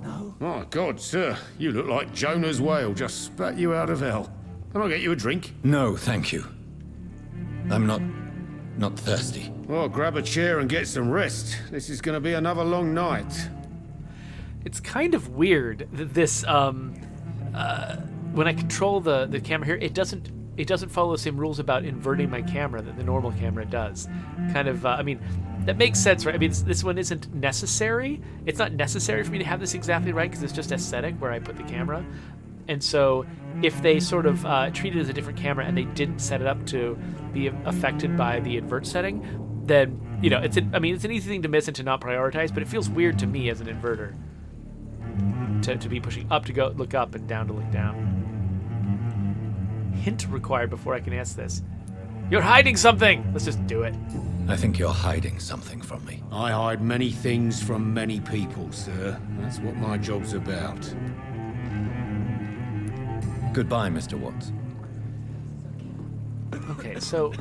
No? My God, sir. You look like Jonah's whale just spat you out of hell. Can I get you a drink? No, thank you. I'm not thirsty. Well, grab a chair and get some rest. This is gonna be another long night. It's kind of weird that this, when I control the camera here, it doesn't follow the same rules about inverting my camera that the normal camera does. Kind of, I mean, that makes sense, right? I mean, this one isn't necessary. It's not necessary for me to have this exactly right because it's just aesthetic where I put the camera. And so if they sort of treat it as a different camera and they didn't set it up to be affected by the invert setting, then, you know, it's an easy thing to miss and to not prioritize, but it feels weird to me as an inverter to be pushing up to go look up and down to look down. Hint required before I can ask this. You're hiding something! Let's just do it. I think you're hiding something from me. I hide many things from many people, sir. That's what my job's about. Goodbye, Mr. Watts. Okay, so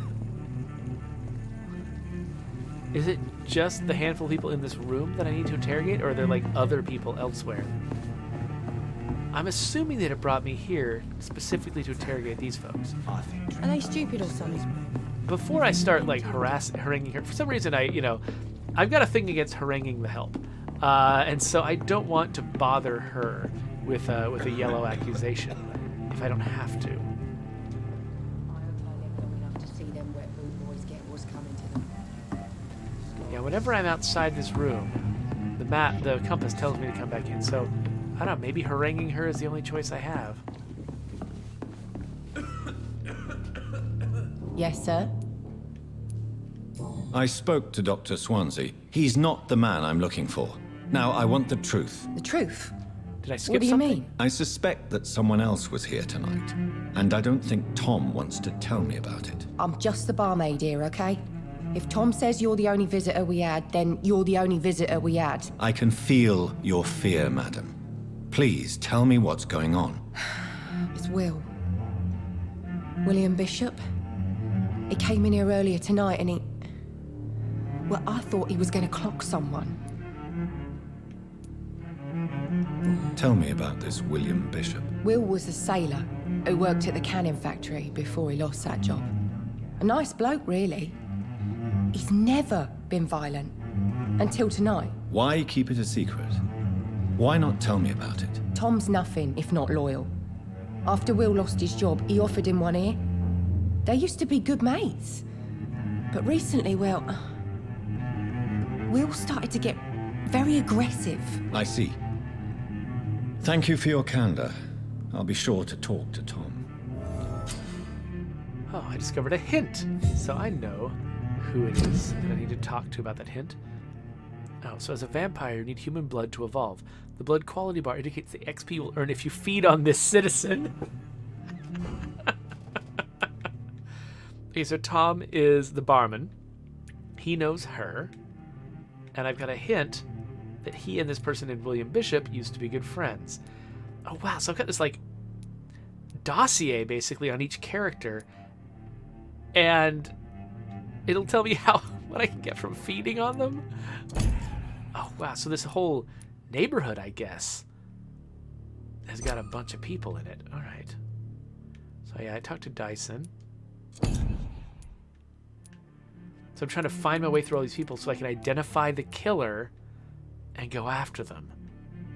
is it just the handful of people in this room that I need to interrogate, or are there like other people elsewhere? I'm assuming that it brought me here specifically to interrogate these folks. I think Are they stupid or something? Before I start like haranguing her, for some reason I've got a thing against haranguing the help, and so I don't want to bother her with a yellow accusation if I don't have to. Yeah, whenever I'm outside this room, the compass tells me to come back in. So I don't know. Maybe haranguing her is the only choice I have. Yes, sir. I spoke to Dr. Swansea. He's not the man I'm looking for. Now, I want the truth. The truth? Did I skip What do you something? mean? I suspect that someone else was here tonight, and I don't think Tom wants to tell me about it. I'm just the barmaid here, okay? If Tom says you're the only visitor we had, then you're the only visitor we had. I can feel your fear, madam. Please tell me what's going on. It's Will. William Bishop. He came in here earlier tonight and he... Well, I thought he was going to clock someone. Tell me about this William Bishop. Will was a sailor who worked at the cannon factory before he lost that job. A nice bloke, really. He's never been violent. Until tonight. Why keep it a secret? Why not tell me about it? Tom's nothing if not loyal. After Will lost his job, he offered him one ear. They used to be good mates. But recently, well... Will started to get very aggressive. I see. Thank you for your candor. I'll be sure to talk to Tom. Oh, I discovered a hint. So I know who it is that I need to talk to about that hint. Oh, so as a vampire, you need human blood to evolve. The blood quality bar indicates the XP you will earn if you feed on this citizen. Okay, so Tom is the barman. He knows her. And I've got a hint that he and this person named William Bishop used to be good friends. Oh, wow. So I've got this, like, dossier, basically, on each character. And it'll tell me what I can get from feeding on them. Oh, wow. So this whole neighborhood, I guess, has got a bunch of people in it. All right. So, yeah, I talked to Dyson. So I'm trying to find my way through all these people so I can identify the killer and go after them.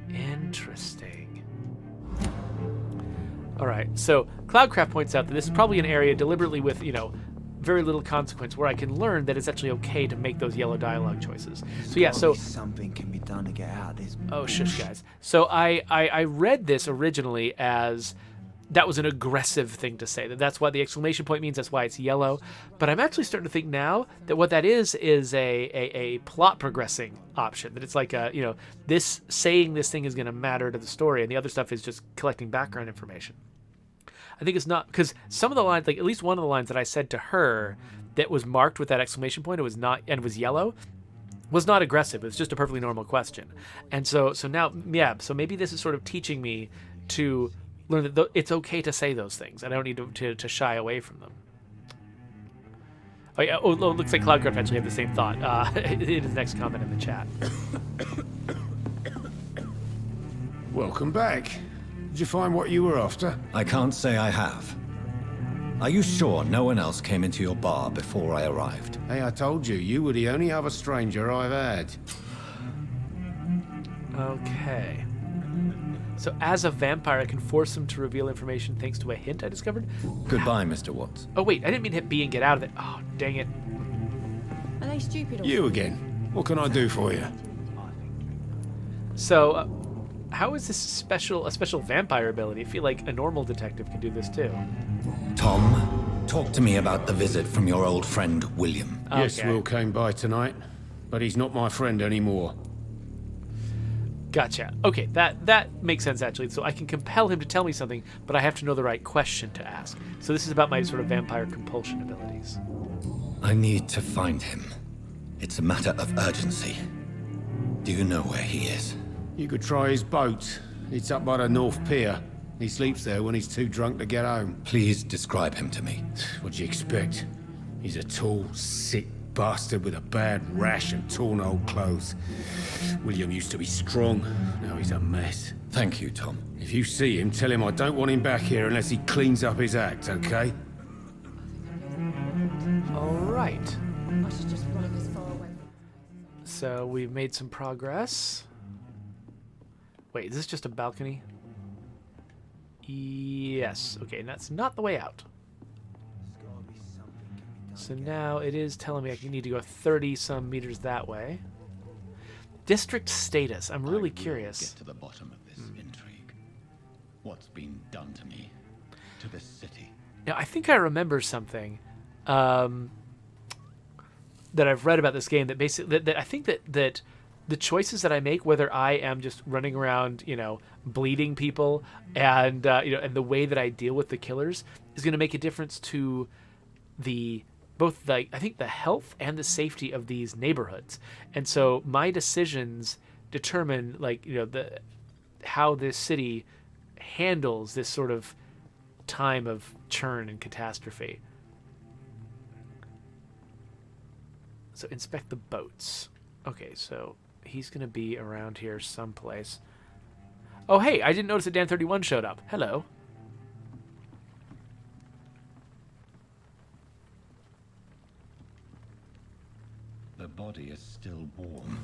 Interesting. All right, so Cloudcraft points out that this is probably an area deliberately with, very little consequence where I can learn that it's actually okay to make those yellow dialogue choices. So yeah, so something can be done to get out of this. Oh, shush, guys. So I read this originally as that was an aggressive thing to say. That's why the exclamation point means, that's why it's yellow. But I'm actually starting to think now that what that is a plot progressing option. That it's like this saying this thing is going to matter to the story, and the other stuff is just collecting background information. I think it's not, because some of the lines, like at least one of the lines that I said to her that was marked with that exclamation point, it was not, and was yellow, was not aggressive. It was just a perfectly normal question. And so now, yeah, so maybe this is sort of teaching me to learn that it's okay to say those things. I don't need to shy away from them. Oh, yeah. Oh, it looks like Cloudcraft actually had the same thought in his next comment in the chat. Welcome back. Did you find what you were after? I can't say I have. Are you sure no one else came into your bar before I arrived? Hey, I told you, you were the only other stranger I've had. Okay. So as a vampire, I can force him to reveal information thanks to a hint I discovered? Goodbye, Mr. Watts. Oh, wait, I didn't mean hit B and get out of it. Oh, dang it. Are they stupid or You again. What can I do for you? So, how is this a special vampire ability? I feel like a normal detective can do this too. Tom, talk to me about the visit from your old friend, William. Okay. Yes, Will came by tonight, but he's not my friend anymore. Gotcha. Okay, that makes sense, actually. So I can compel him to tell me something, but I have to know the right question to ask. So this is about my sort of vampire compulsion abilities. I need to find him. It's a matter of urgency. Do you know where he is? You could try his boat. It's up by the North Pier. He sleeps there when he's too drunk to get home. Please describe him to me. What do you expect? He's a tall, sick, bastard with a bad rash and torn old clothes. William used to be strong. Now he's a mess. Thank you, Tom. If you see him, tell him I don't want him back here unless he cleans up his act, okay? All right. I should just run as far away. So we've made some progress. Wait, is this just a balcony? Yes. Okay, and that's not the way out. So now it is telling me I need to go 30-some meters that way. District status. I'm really curious. Get to the bottom of this intrigue. What's been done to me, to this city? Now, I think I remember something that I've read about this game that basically that I think that the choices that I make, whether I am just running around, bleeding people, and and the way that I deal with the killers is going to make a difference to both I think the health and the safety of these neighborhoods. And so my decisions determine how this city handles this sort of time of churn and catastrophe. So inspect the boats. Okay, so he's going to be around here someplace. Oh, hey, I didn't notice that Dan 31 showed up. Hello. The body is still warm.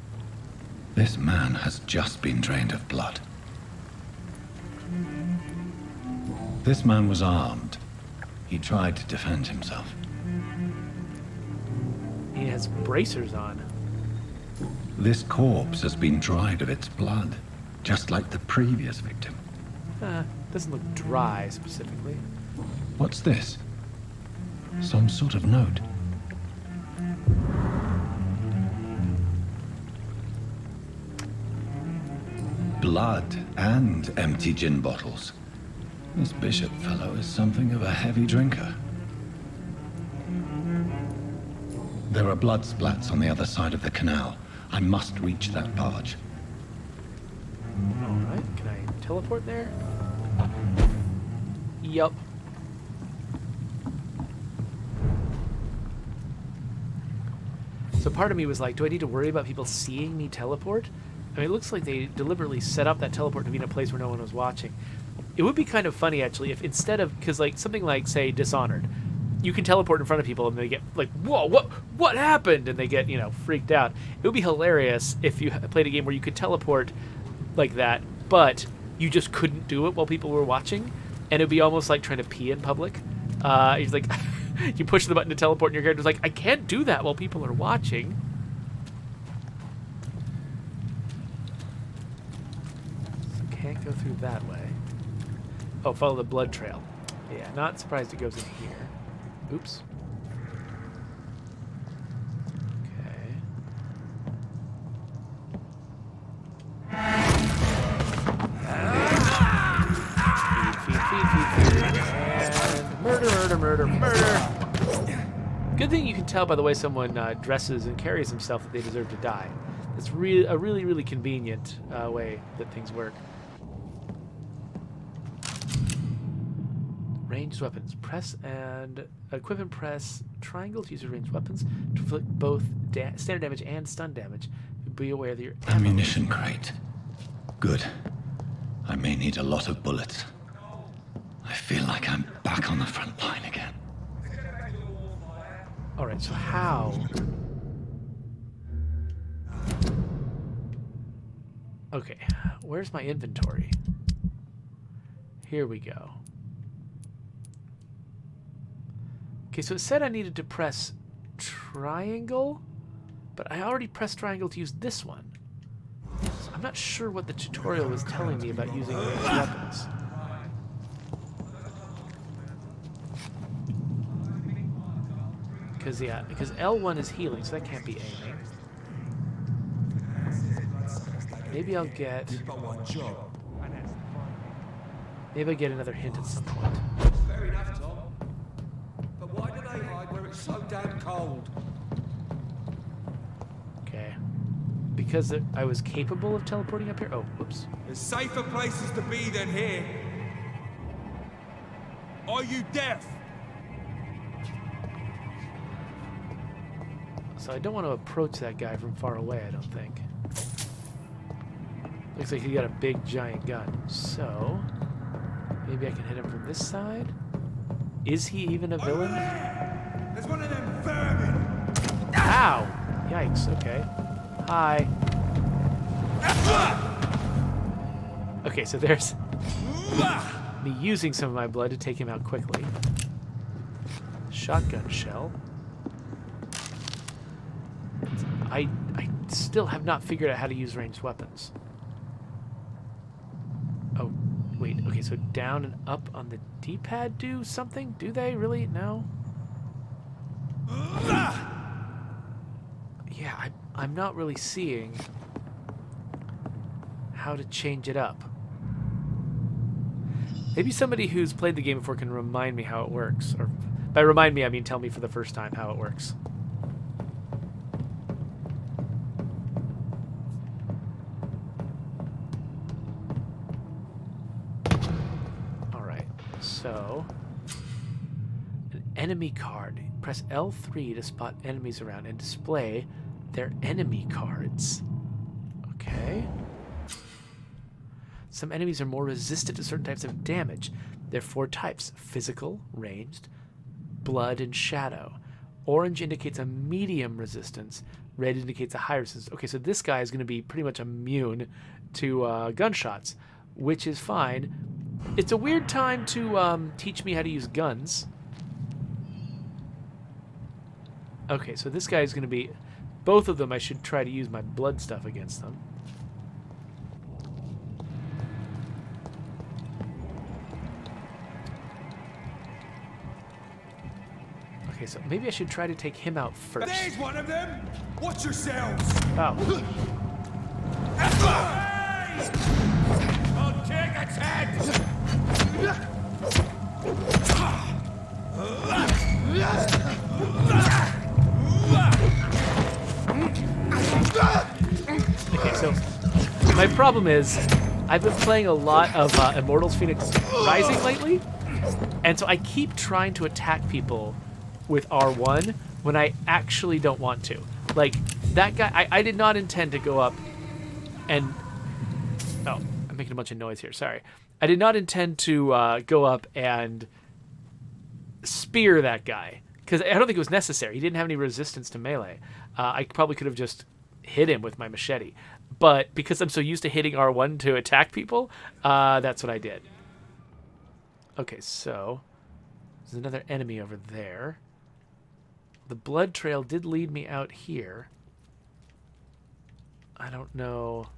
This man has just been drained of blood. This man was armed. He tried to defend himself. He has bracers on. This corpse has been dried of its blood, just like the previous victim. Doesn't look dry specifically. What's this? Some sort of note. Blood and empty gin bottles. This bishop fellow is something of a heavy drinker. There are blood splats on the other side of the canal. I must reach that barge. Alright, can I teleport there? Yup. So part of me was like, do I need to worry about people seeing me teleport? I mean, it looks like they deliberately set up that teleport to be in a place where no one was watching. It would be kind of funny, actually, if instead of... Because, something like, say, Dishonored, you can teleport in front of people and they get, whoa, what happened? And they get, freaked out. It would be hilarious if you played a game where you could teleport like that, but you just couldn't do it while people were watching. And it would be almost like trying to pee in public. It's like, you push the button to teleport and your character's like, I can't do that while people are watching. Can't go through that way. Oh, follow the blood trail. Yeah, not surprised it goes in here. Oops. Okay. Feed. And murder. Good thing you can tell by the way someone dresses and carries himself that they deserve to die. It's a really convenient way that things work. Ranged weapons. Press and equip and press triangle to use your ranged weapons to inflict both standard damage and stun damage. Be aware that your ammunition crate. Good. I may need a lot of bullets. I feel like I'm back on the front line again. Alright, so how? Okay, where's my inventory? Here we go. Okay, so it said I needed to press triangle, but I already pressed triangle to use this one. So I'm not sure what the tutorial was telling me about using ranged weapons. Because L1 is healing, so that can't be aiming. Maybe I'll get... Maybe I'll get another hint at some point. Fair enough, Tom. But why do they hide where it's so damn cold? Okay. Because I was capable of teleporting up here? Oh, whoops. There's safer places to be than here. Are you deaf? So I don't want to approach that guy from far away, I don't think. Looks like he got a big giant gun. So maybe I can hit him from this side. Is he even a villain? There's one of them vermin! Ow! Yikes, okay. Hi. Okay, so there's me using some of my blood to take him out quickly. Shotgun shell. I still have not figured out how to use ranged weapons. Oh, wait. Okay, so down and up on the D-pad do something? Do they really? No? Yeah, I'm not really seeing how to change it up. Maybe somebody who's played the game before can remind me how it works. Or by remind me, I mean tell me for the first time how it works. Alright, so an enemy card. Press L3 to spot enemies around and display their enemy cards. Okay. Some enemies are more resistant to certain types of damage. There are 4 types: physical, ranged, blood, and shadow. Orange indicates a medium resistance. Red indicates a high resistance. Okay, so this guy is going to be pretty much immune to gunshots, which is fine. It's a weird time to teach me how to use guns. Okay, so this guy is going to be... Both of them I should try to use my blood stuff against them. Okay, so maybe I should try to take him out first. There's one of them! Watch yourselves! Oh. I'll take its head! Okay, so my problem is I've been playing a lot of Immortals Phoenix Rising lately, and so I keep trying to attack people with R1 when I actually don't want to. Like, that guy, I did not intend to go up and... Oh, I'm making a bunch of noise here, sorry. I did not intend to go up and spear that guy, because I don't think it was necessary. He didn't have any resistance to melee. I probably could have just hit him with my machete. But because I'm so used to hitting R1 to attack people, that's what I did. Okay, so there's another enemy over there. The blood trail did lead me out here. I don't know.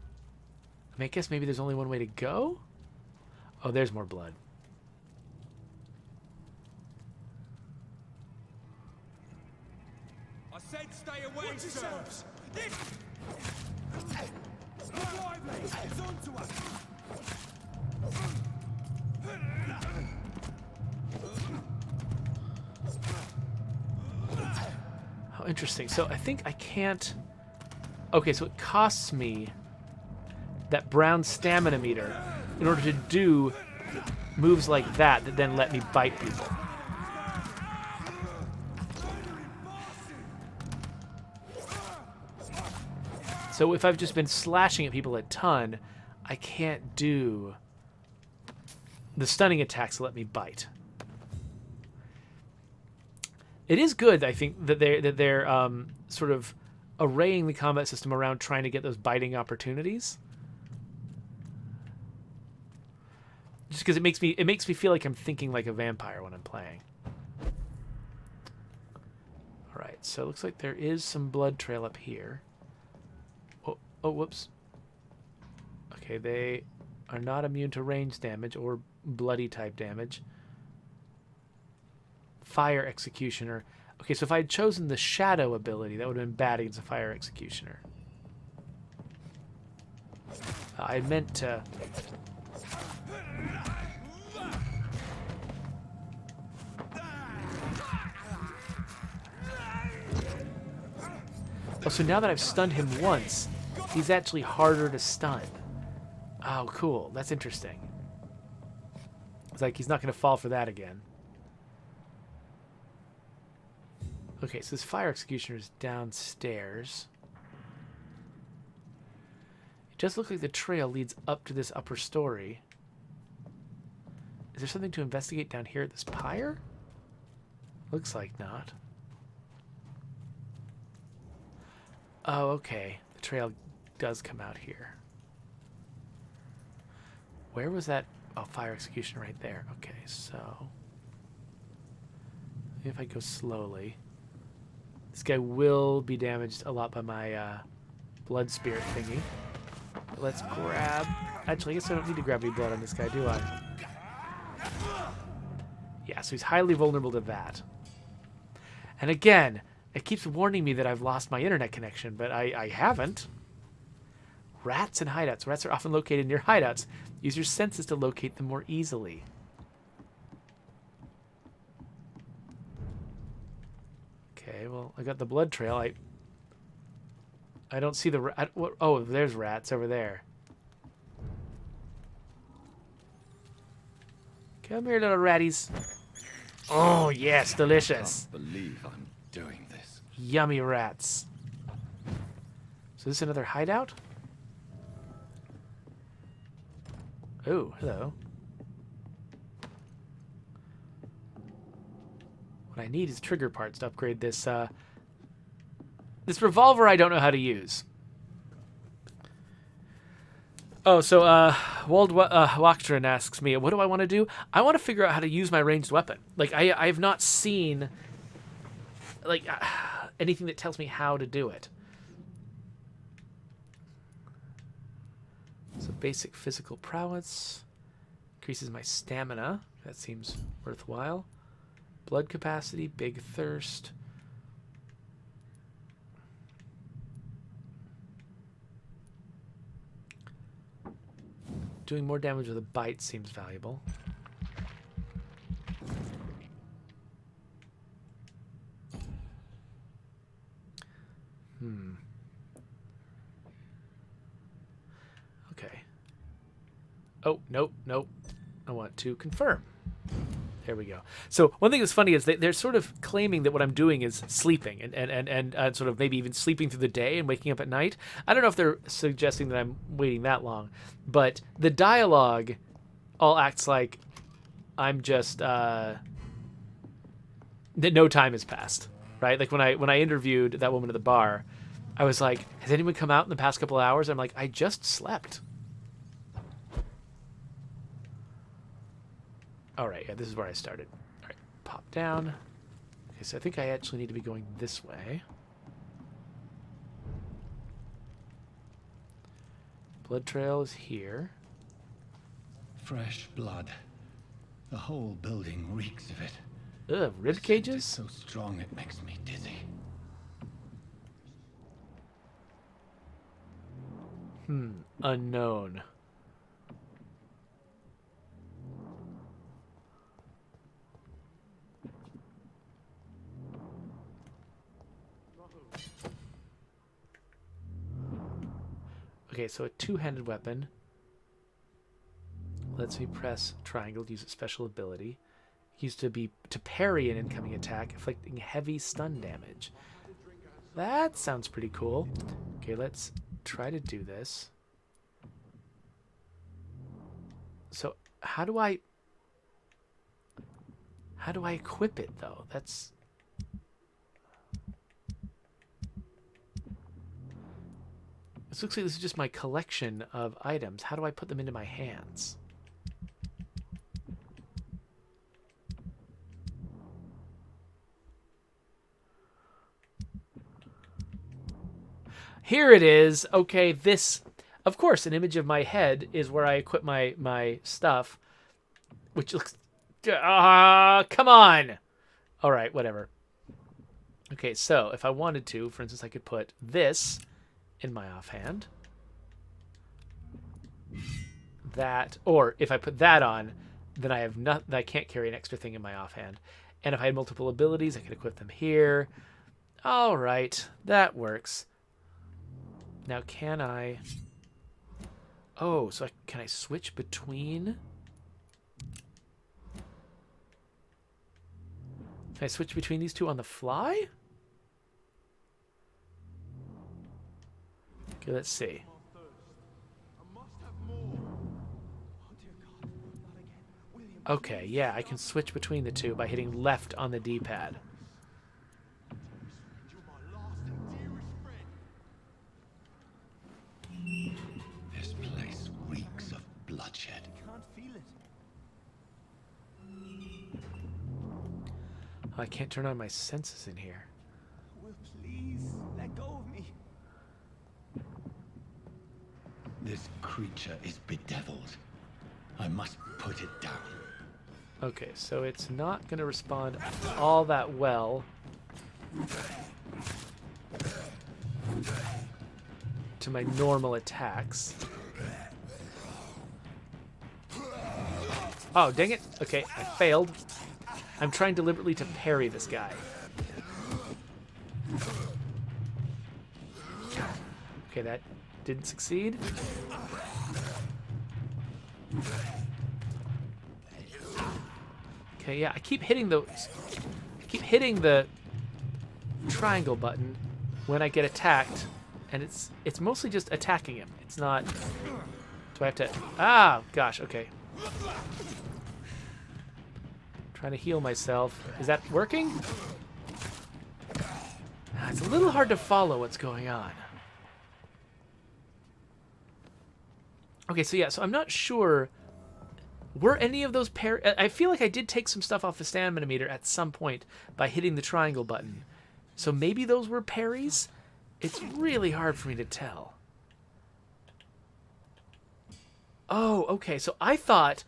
I mean, I guess maybe there's only one way to go? Oh, there's more blood. I said stay away, sirs! Lively! It's on to us! How interesting. So I think I can't... Okay, so it costs me that brown stamina meter in order to do moves like that that then let me bite people. So if I've just been slashing at people a ton, I can't do the stunning attacks that let me bite. It is good, I think, that they're sort of arraying the combat system around trying to get those biting opportunities. Just because it makes me feel like I'm thinking like a vampire when I'm playing. All right, so it looks like there is some blood trail up here. Oh, whoops. Okay, they are not immune to range damage or bloody type damage. Fire Executioner. Okay, so if I had chosen the Shadow ability, that would have been bad against a Fire Executioner. I meant to... Oh, so now that I've stunned him once, he's actually harder to stun. Oh, cool. That's interesting. It's like he's not going to fall for that again. Okay, so this fire executioner is downstairs. It does look like the trail leads up to this upper story. Is there something to investigate down here at this pyre? Looks like not. Oh, okay. The trail does come out here. Where was that? Oh, fire execution right there. Okay, so if I go slowly, this guy will be damaged a lot by my blood spirit thingy. But let's grab. Actually, I guess I don't need to grab any blood on this guy, do I? Yeah, so he's highly vulnerable to that. And again, it keeps warning me that I've lost my internet connection, but I haven't. Rats and hideouts. Rats are often located near hideouts. Use your senses to locate them more easily. Okay, well, I got the blood trail. I don't see the rat. Oh, there's rats over there. Come here, little ratties. Oh, yes, delicious. I can't believe I'm doing this. Yummy rats. So this is another hideout? Oh, hello. What I need is trigger parts to upgrade this this revolver I don't know how to use. Oh, so Wald Wachtren asks me, what do I want to do? I want to figure out how to use my ranged weapon. Like, I have not seen like anything that tells me how to do it. So basic physical prowess increases my stamina. That seems worthwhile. Blood capacity, big thirst. Doing more damage with a bite seems valuable. Okay. Oh, nope. I want to confirm. There we go. So one thing that's funny is they're sort of claiming that what I'm doing is sleeping and sort of maybe even sleeping through the day and waking up at night. I don't know if they're suggesting that I'm waiting that long, but the dialogue all acts like I'm just that no time has passed, right? Like when I interviewed that woman at the bar, I was like, has anyone come out in the past couple of hours? I'm like, I just slept. All right, yeah, this is where I started. All right, pop down. Okay, so I think I actually need to be going this way. Blood trail is here. Fresh blood. The whole building reeks of it. Ugh, rib cages? It's so strong it makes me dizzy. Unknown. Okay, so a two-handed weapon lets me press triangle to use a special ability. Used to be to parry an incoming attack, inflicting heavy stun damage. That sounds pretty cool. Okay, let's try to do this. So how do I equip it though? That's This looks like this is just my collection of items. How do I put them into my hands? Here it is. Okay, this, of course, an image of my head is where I equip my stuff, which looks, come on. All right, whatever. Okay, so if I wanted to, for instance, I could put this in my offhand. That, or if I put that on, then I have not, I can't carry an extra thing in my offhand. And if I had multiple abilities, I could equip them here. All right, that works. Now, can I? Oh, so can I switch between? Can I switch between these two on the fly? Okay, let's see. Okay, yeah, I can switch between the two by hitting left on the D-pad. This place reeks of bloodshed. Oh, I can't turn on my senses in here. Will please let go of me. This creature is bedeviled. I must put it down. Okay, so it's not going to respond all that well to my normal attacks. Oh, dang it. Okay, I failed. I'm trying deliberately to parry this guy. Okay, that didn't succeed. Okay, yeah, I keep hitting the triangle button when I get attacked, and it's mostly just attacking him. It's not. Do I have to? Ah, gosh. Okay. Trying to heal myself. Is that working? It's a little hard to follow what's going on. Okay, so yeah, so I'm not sure. Were any of those I feel like I did take some stuff off the stamina meter at some point by hitting the triangle button. So maybe those were parries? It's really hard for me to tell. Oh, okay. So I thought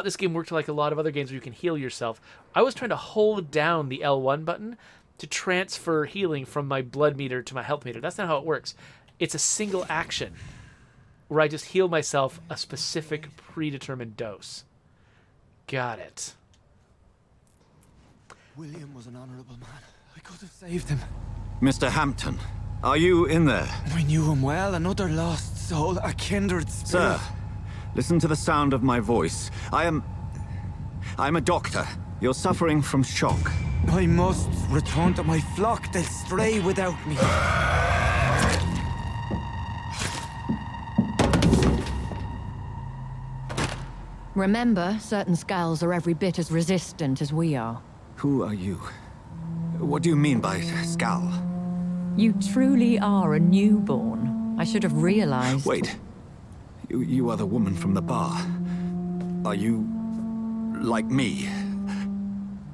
this game worked like a lot of other games where you can heal yourself. I was trying to hold down the L1 button to transfer healing from my blood meter to my health meter. That's not how it works. It's a single action where I just heal myself a specific predetermined dose. Got it. William was an honorable man. I could have saved him. Mr. Hampton, are you in there? I knew him well, another lost soul, a kindred spirit. Sir, listen to the sound of my voice. I'm a doctor. You're suffering from shock. I must return to my flock. They'll stray without me. Remember, certain skulls are every bit as resistant as we are. Who are you? What do you mean by skull? You truly are a newborn. I should have realized. Wait. You are the woman from the bar. Are you like me?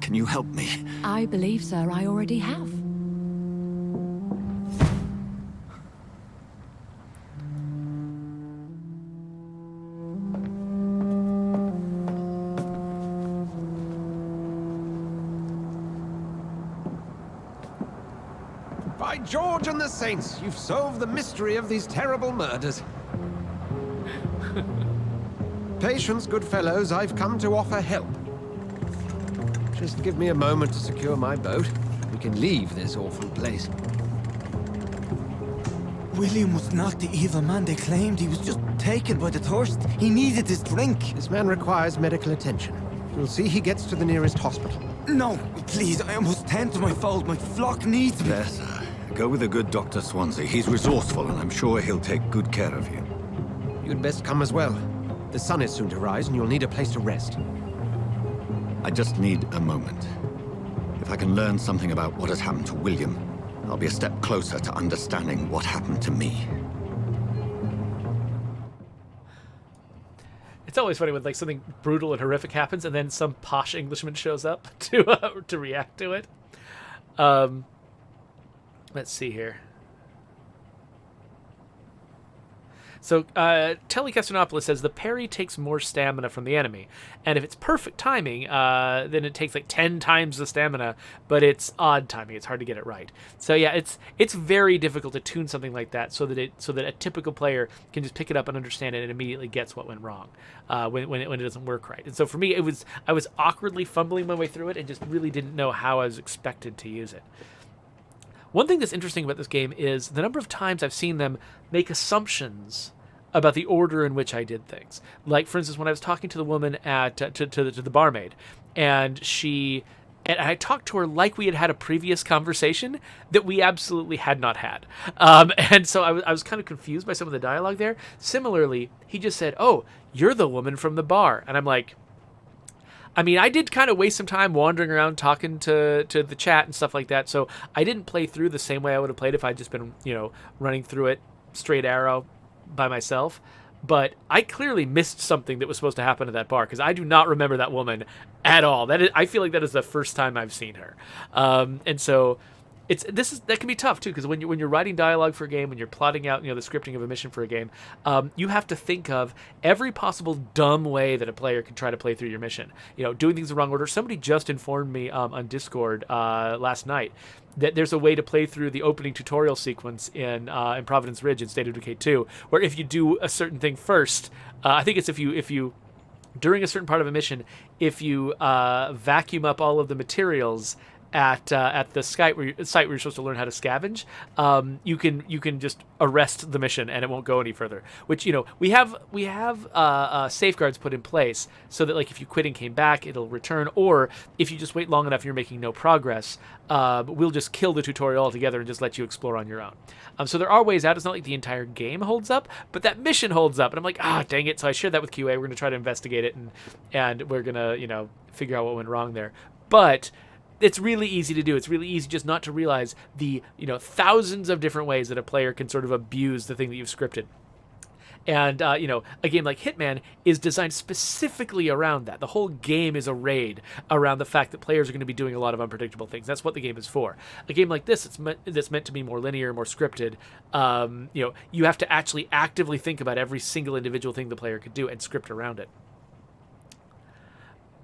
Can you help me? I believe, sir, I already have. By George and the Saints, you've solved the mystery of these terrible murders. Patience, good fellows, I've come to offer help. Just give me a moment to secure my boat. We can leave this awful place. William was not the evil man they claimed. He was just taken by the thirst. He needed his drink. This man requires medical attention. We'll see he gets to the nearest hospital. No, please, I must tend to my fold. My flock needs me. There, sir. Go with the good Dr. Swansea. He's resourceful, and I'm sure he'll take good care of you. You'd best come as well. The sun is soon to rise, and you'll need a place to rest. I just need a moment. If I can learn something about what has happened to William, I'll be a step closer to understanding what happened to me. It's always funny when like something brutal and horrific happens, and then some posh Englishman shows up to react to it. Let's see here. So, Telly Castronopoulos says the parry takes more stamina from the enemy, and if it's perfect timing, then it takes like 10 times the stamina, but it's odd timing. It's hard to get it right. So yeah, it's very difficult to tune something like that so that a typical player can just pick it up and understand it and immediately gets what went wrong when it doesn't work right. And so for me, I was awkwardly fumbling my way through it and just really didn't know how I was expected to use it. One thing that's interesting about this game is the number of times I've seen them make assumptions about the order in which I did things. Like, for instance, when I was talking to the woman to the barmaid, and she And I talked to her like we had had a previous conversation that we absolutely had not had. And so I was kind of confused by some of the dialogue there. Similarly, he just said, "Oh, you're the woman from the bar." And I'm like, I mean, I did kind of waste some time wandering around talking to the chat and stuff like that. So I didn't play through the same way I would have played if I'd just been, running through it straight arrow by myself. But I clearly missed something that was supposed to happen at that bar, because I do not remember that woman at all. I feel like that is the first time I've seen her, and so that can be tough too, because when you're writing dialogue for a game, when you're plotting out the scripting of a mission for a game, you have to think of every possible dumb way that a player can try to play through your mission. Doing things the wrong order. Somebody just informed me on Discord last night that there's a way to play through the opening tutorial sequence in Providence Ridge in State of Decay 2, where if you do a certain thing first, I think it's if you during a certain part of a mission, if you vacuum up all of the materials at the site where you're supposed to learn how to scavenge, you can just arrest the mission and it won't go any further. Which we have safeguards put in place so that, like, if you quit and came back, it'll return, or if you just wait long enough and you're making no progress, we'll just kill the tutorial altogether and just let you explore on your own. So there are ways out. It's not like the entire game holds up, but that mission holds up. And I'm like, dang it! So I shared that with QA. We're going to try to investigate it and we're going to figure out what went wrong there. But it's really easy to do. It's really easy just not to realize the thousands of different ways that a player can sort of abuse the thing that you've scripted. And a game like Hitman is designed specifically around that. The whole game is arrayed around the fact that players are going to be doing a lot of unpredictable things. That's what the game is for. A game like this, that's meant to be more linear, more scripted. You have to actually actively think about every single individual thing the player could do and script around it.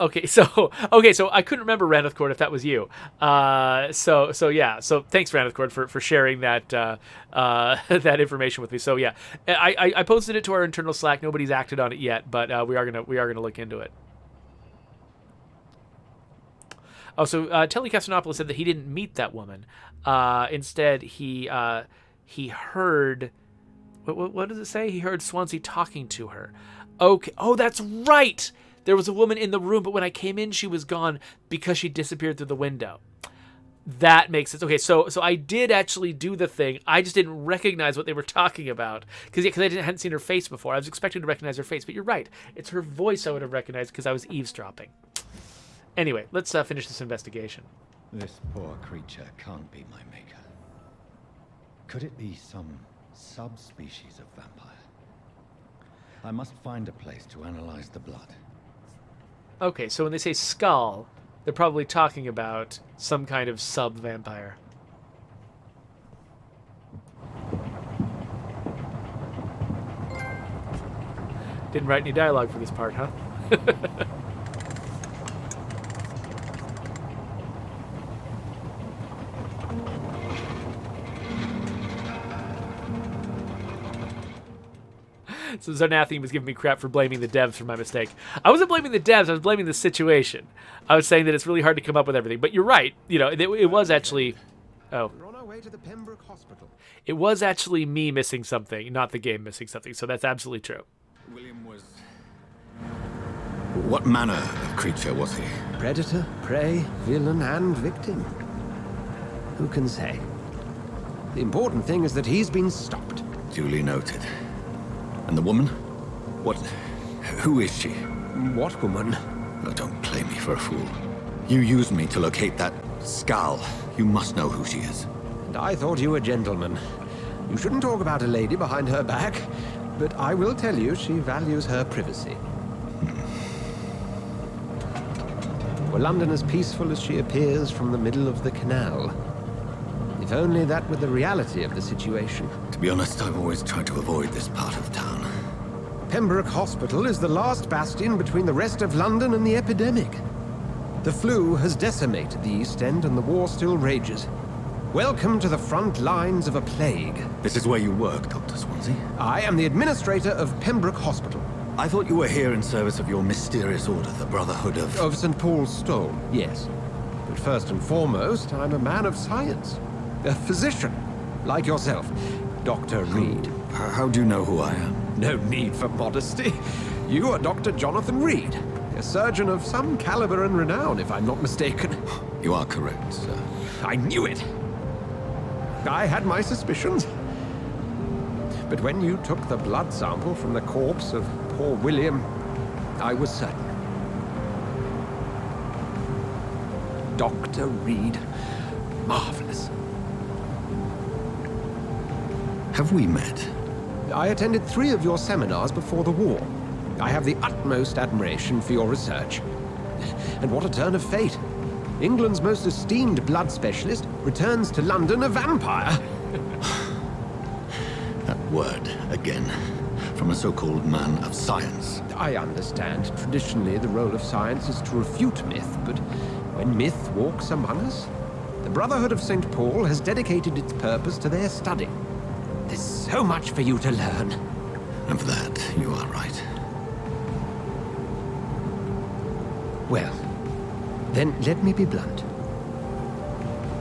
Okay, so I couldn't remember, Raneth Cord, if that was you. So thanks, Raneth Cord, for sharing that that information with me. So yeah, I posted it to our internal Slack. Nobody's acted on it yet, but we are gonna look into it. Oh, so Telly Castanopoulos said that he didn't meet that woman. Instead, he heard. What does it say? He heard Swansea talking to her. Okay. Oh, that's right. There was a woman in the room, but when I came in, she was gone because she disappeared through the window. That makes sense. Okay, so I did actually do the thing. I just didn't recognize what they were talking about because I hadn't seen her face before. I was expecting to recognize her face, but you're right. It's her voice I would have recognized because I was eavesdropping. Anyway, let's finish this investigation. This poor creature can't be my maker. Could it be some subspecies of vampire? I must find a place to analyze the blood. Okay, so when they say skull, they're probably talking about some kind of sub-vampire. Didn't write any dialogue for this part, huh? So Zarnathian was giving me crap for blaming the devs for my mistake. I wasn't blaming the devs, I was blaming the situation. I was saying that it's really hard to come up with everything. But you're right, it was actually... Oh. We're on our way to the Pembroke Hospital. It was actually me missing something, not the game missing something. So that's absolutely true. William was... What manner of creature was he? Predator, prey, villain, and victim. Who can say? The important thing is that he's been stopped. Duly noted. And the woman? Who is she? What woman? Oh, don't play me for a fool. You used me to locate that skull. You must know who she is. And I thought you a gentleman. You shouldn't talk about a lady behind her back, but I will tell you she values her privacy. Were London as peaceful as she appears from the middle of the canal? If only that were the reality of the situation. To be honest, I've always tried to avoid this part of town. Pembroke Hospital is the last bastion between the rest of London and the epidemic. The flu has decimated the East End and the war still rages. Welcome to the front lines of a plague. This is where you work, Dr. Swansea? I am the administrator of Pembroke Hospital. I thought you were here in service of your mysterious order, the Brotherhood of... Of St. Paul's Stole, yes. But first and foremost, I'm a man of science. A physician, like yourself, Dr. Reed. How do you know who I am? No need for modesty. You are Dr. Jonathan Reed, a surgeon of some caliber and renown, if I'm not mistaken. You are correct, sir. I knew it! I had my suspicions. But when you took the blood sample from the corpse of poor William, I was certain. Dr. Reed. Marvelous. Have we met? I attended 3 of your seminars before the war. I have the utmost admiration for your research. And what a turn of fate. England's most esteemed blood specialist returns to London a vampire. That word, again, from a so-called man of science. I understand. Traditionally, the role of science is to refute myth, but when myth walks among us, the Brotherhood of St. Paul has dedicated its purpose to their study. There's so much for you to learn. Of that, you are right. Well, then let me be blunt.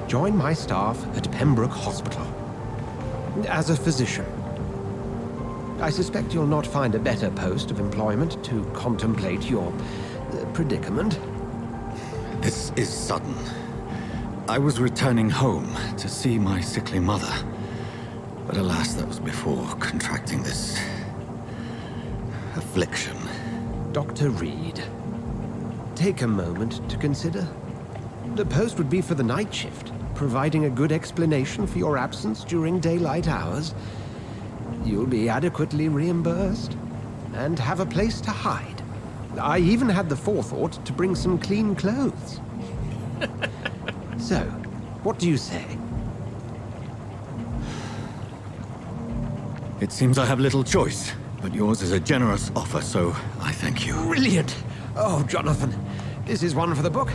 Join my staff at Pembroke Hospital. As a physician. I suspect you'll not find a better post of employment to contemplate your predicament. This is sudden. I was returning home to see my sickly mother. But alas, that was before contracting this affliction. Dr. Reed, take a moment to consider. The post would be for the night shift, providing a good explanation for your absence during daylight hours. You'll be adequately reimbursed and have a place to hide. I even had the forethought to bring some clean clothes. So, what do you say? It seems I have little choice, but yours is a generous offer, so I thank you. Brilliant! Oh, Jonathan, this is one for the book,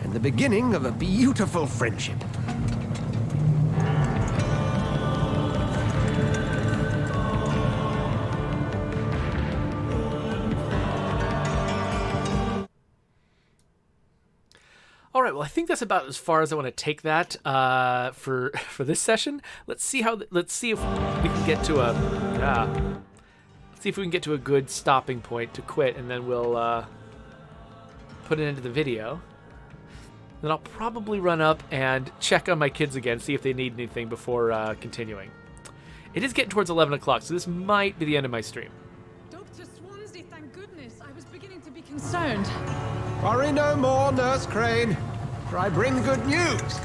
and the beginning of a beautiful friendship. All right, well, I think that's about as far as I want to take that for this session. Let's see if we can get to a good stopping point to quit, and then we'll put it into the video. Then I'll probably run up and check on my kids again, see if they need anything before continuing. It is getting towards 11 o'clock, so this might be the end of my stream. Dr. Swansea, thank goodness. I was beginning to be concerned. Worry no more, Nurse Crane, for I bring good news.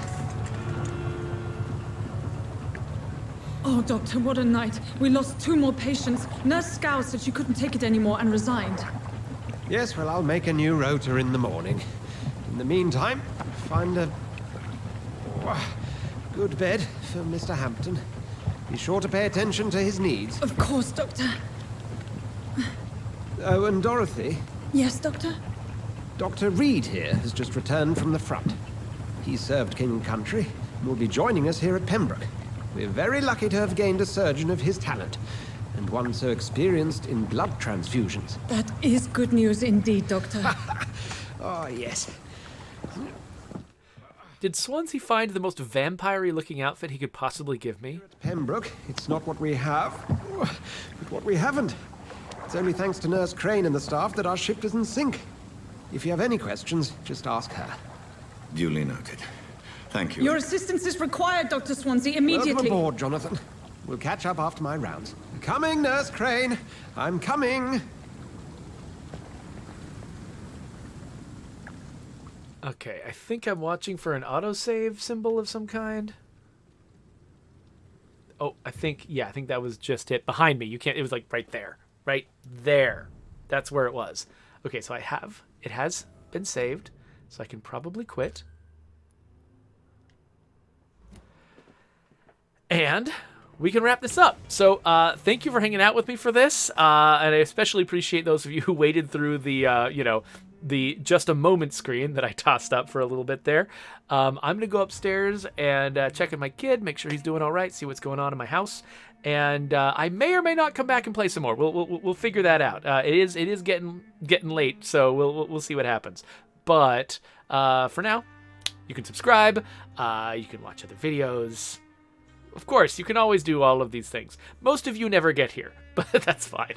Oh, Doctor, what a night. We lost 2 more patients. Nurse Scow said she couldn't take it anymore and resigned. Yes, well, I'll make a new rota in the morning. In the meantime, find a good bed for Mr. Hampton. Be sure to pay attention to his needs. Of course, Doctor. Oh, and Dorothy? Yes, Doctor? Dr. Reed here has just returned from the front. He served King and Country and will be joining us here at Pembroke. We're very lucky to have gained a surgeon of his talent, and one so experienced in blood transfusions. That is good news indeed, Doctor. Oh, yes. Did Swansea find the most vampire-y looking outfit he could possibly give me? Pembroke, it's not what we have, but what we haven't. It's only thanks to Nurse Crane and the staff that our ship doesn't sink. If you have any questions, just ask her. Duly noted. Thank you. Your assistance is required, Dr. Swansea, immediately. Welcome aboard, Jonathan. We'll catch up after my rounds. Coming, Nurse Crane. I'm coming. Okay, I think I'm watching for an autosave symbol of some kind. Oh, I think that was just it. Behind me. It was like right there. Right there. That's where it was. Okay, so it has been saved, so I can probably quit. And we can wrap this up. So thank you for hanging out with me for this. And I especially appreciate those of you who waited through the just a moment screen that I tossed up for a little bit there. I'm going to go upstairs and check on my kid, make sure he's doing all right, see what's going on in my house. And I may or may not come back and play some more. We'll figure that out. It is getting late, so we'll see what happens. But for now, you can subscribe. You can watch other videos. Of course, you can always do all of these things. Most of you never get here, but that's fine.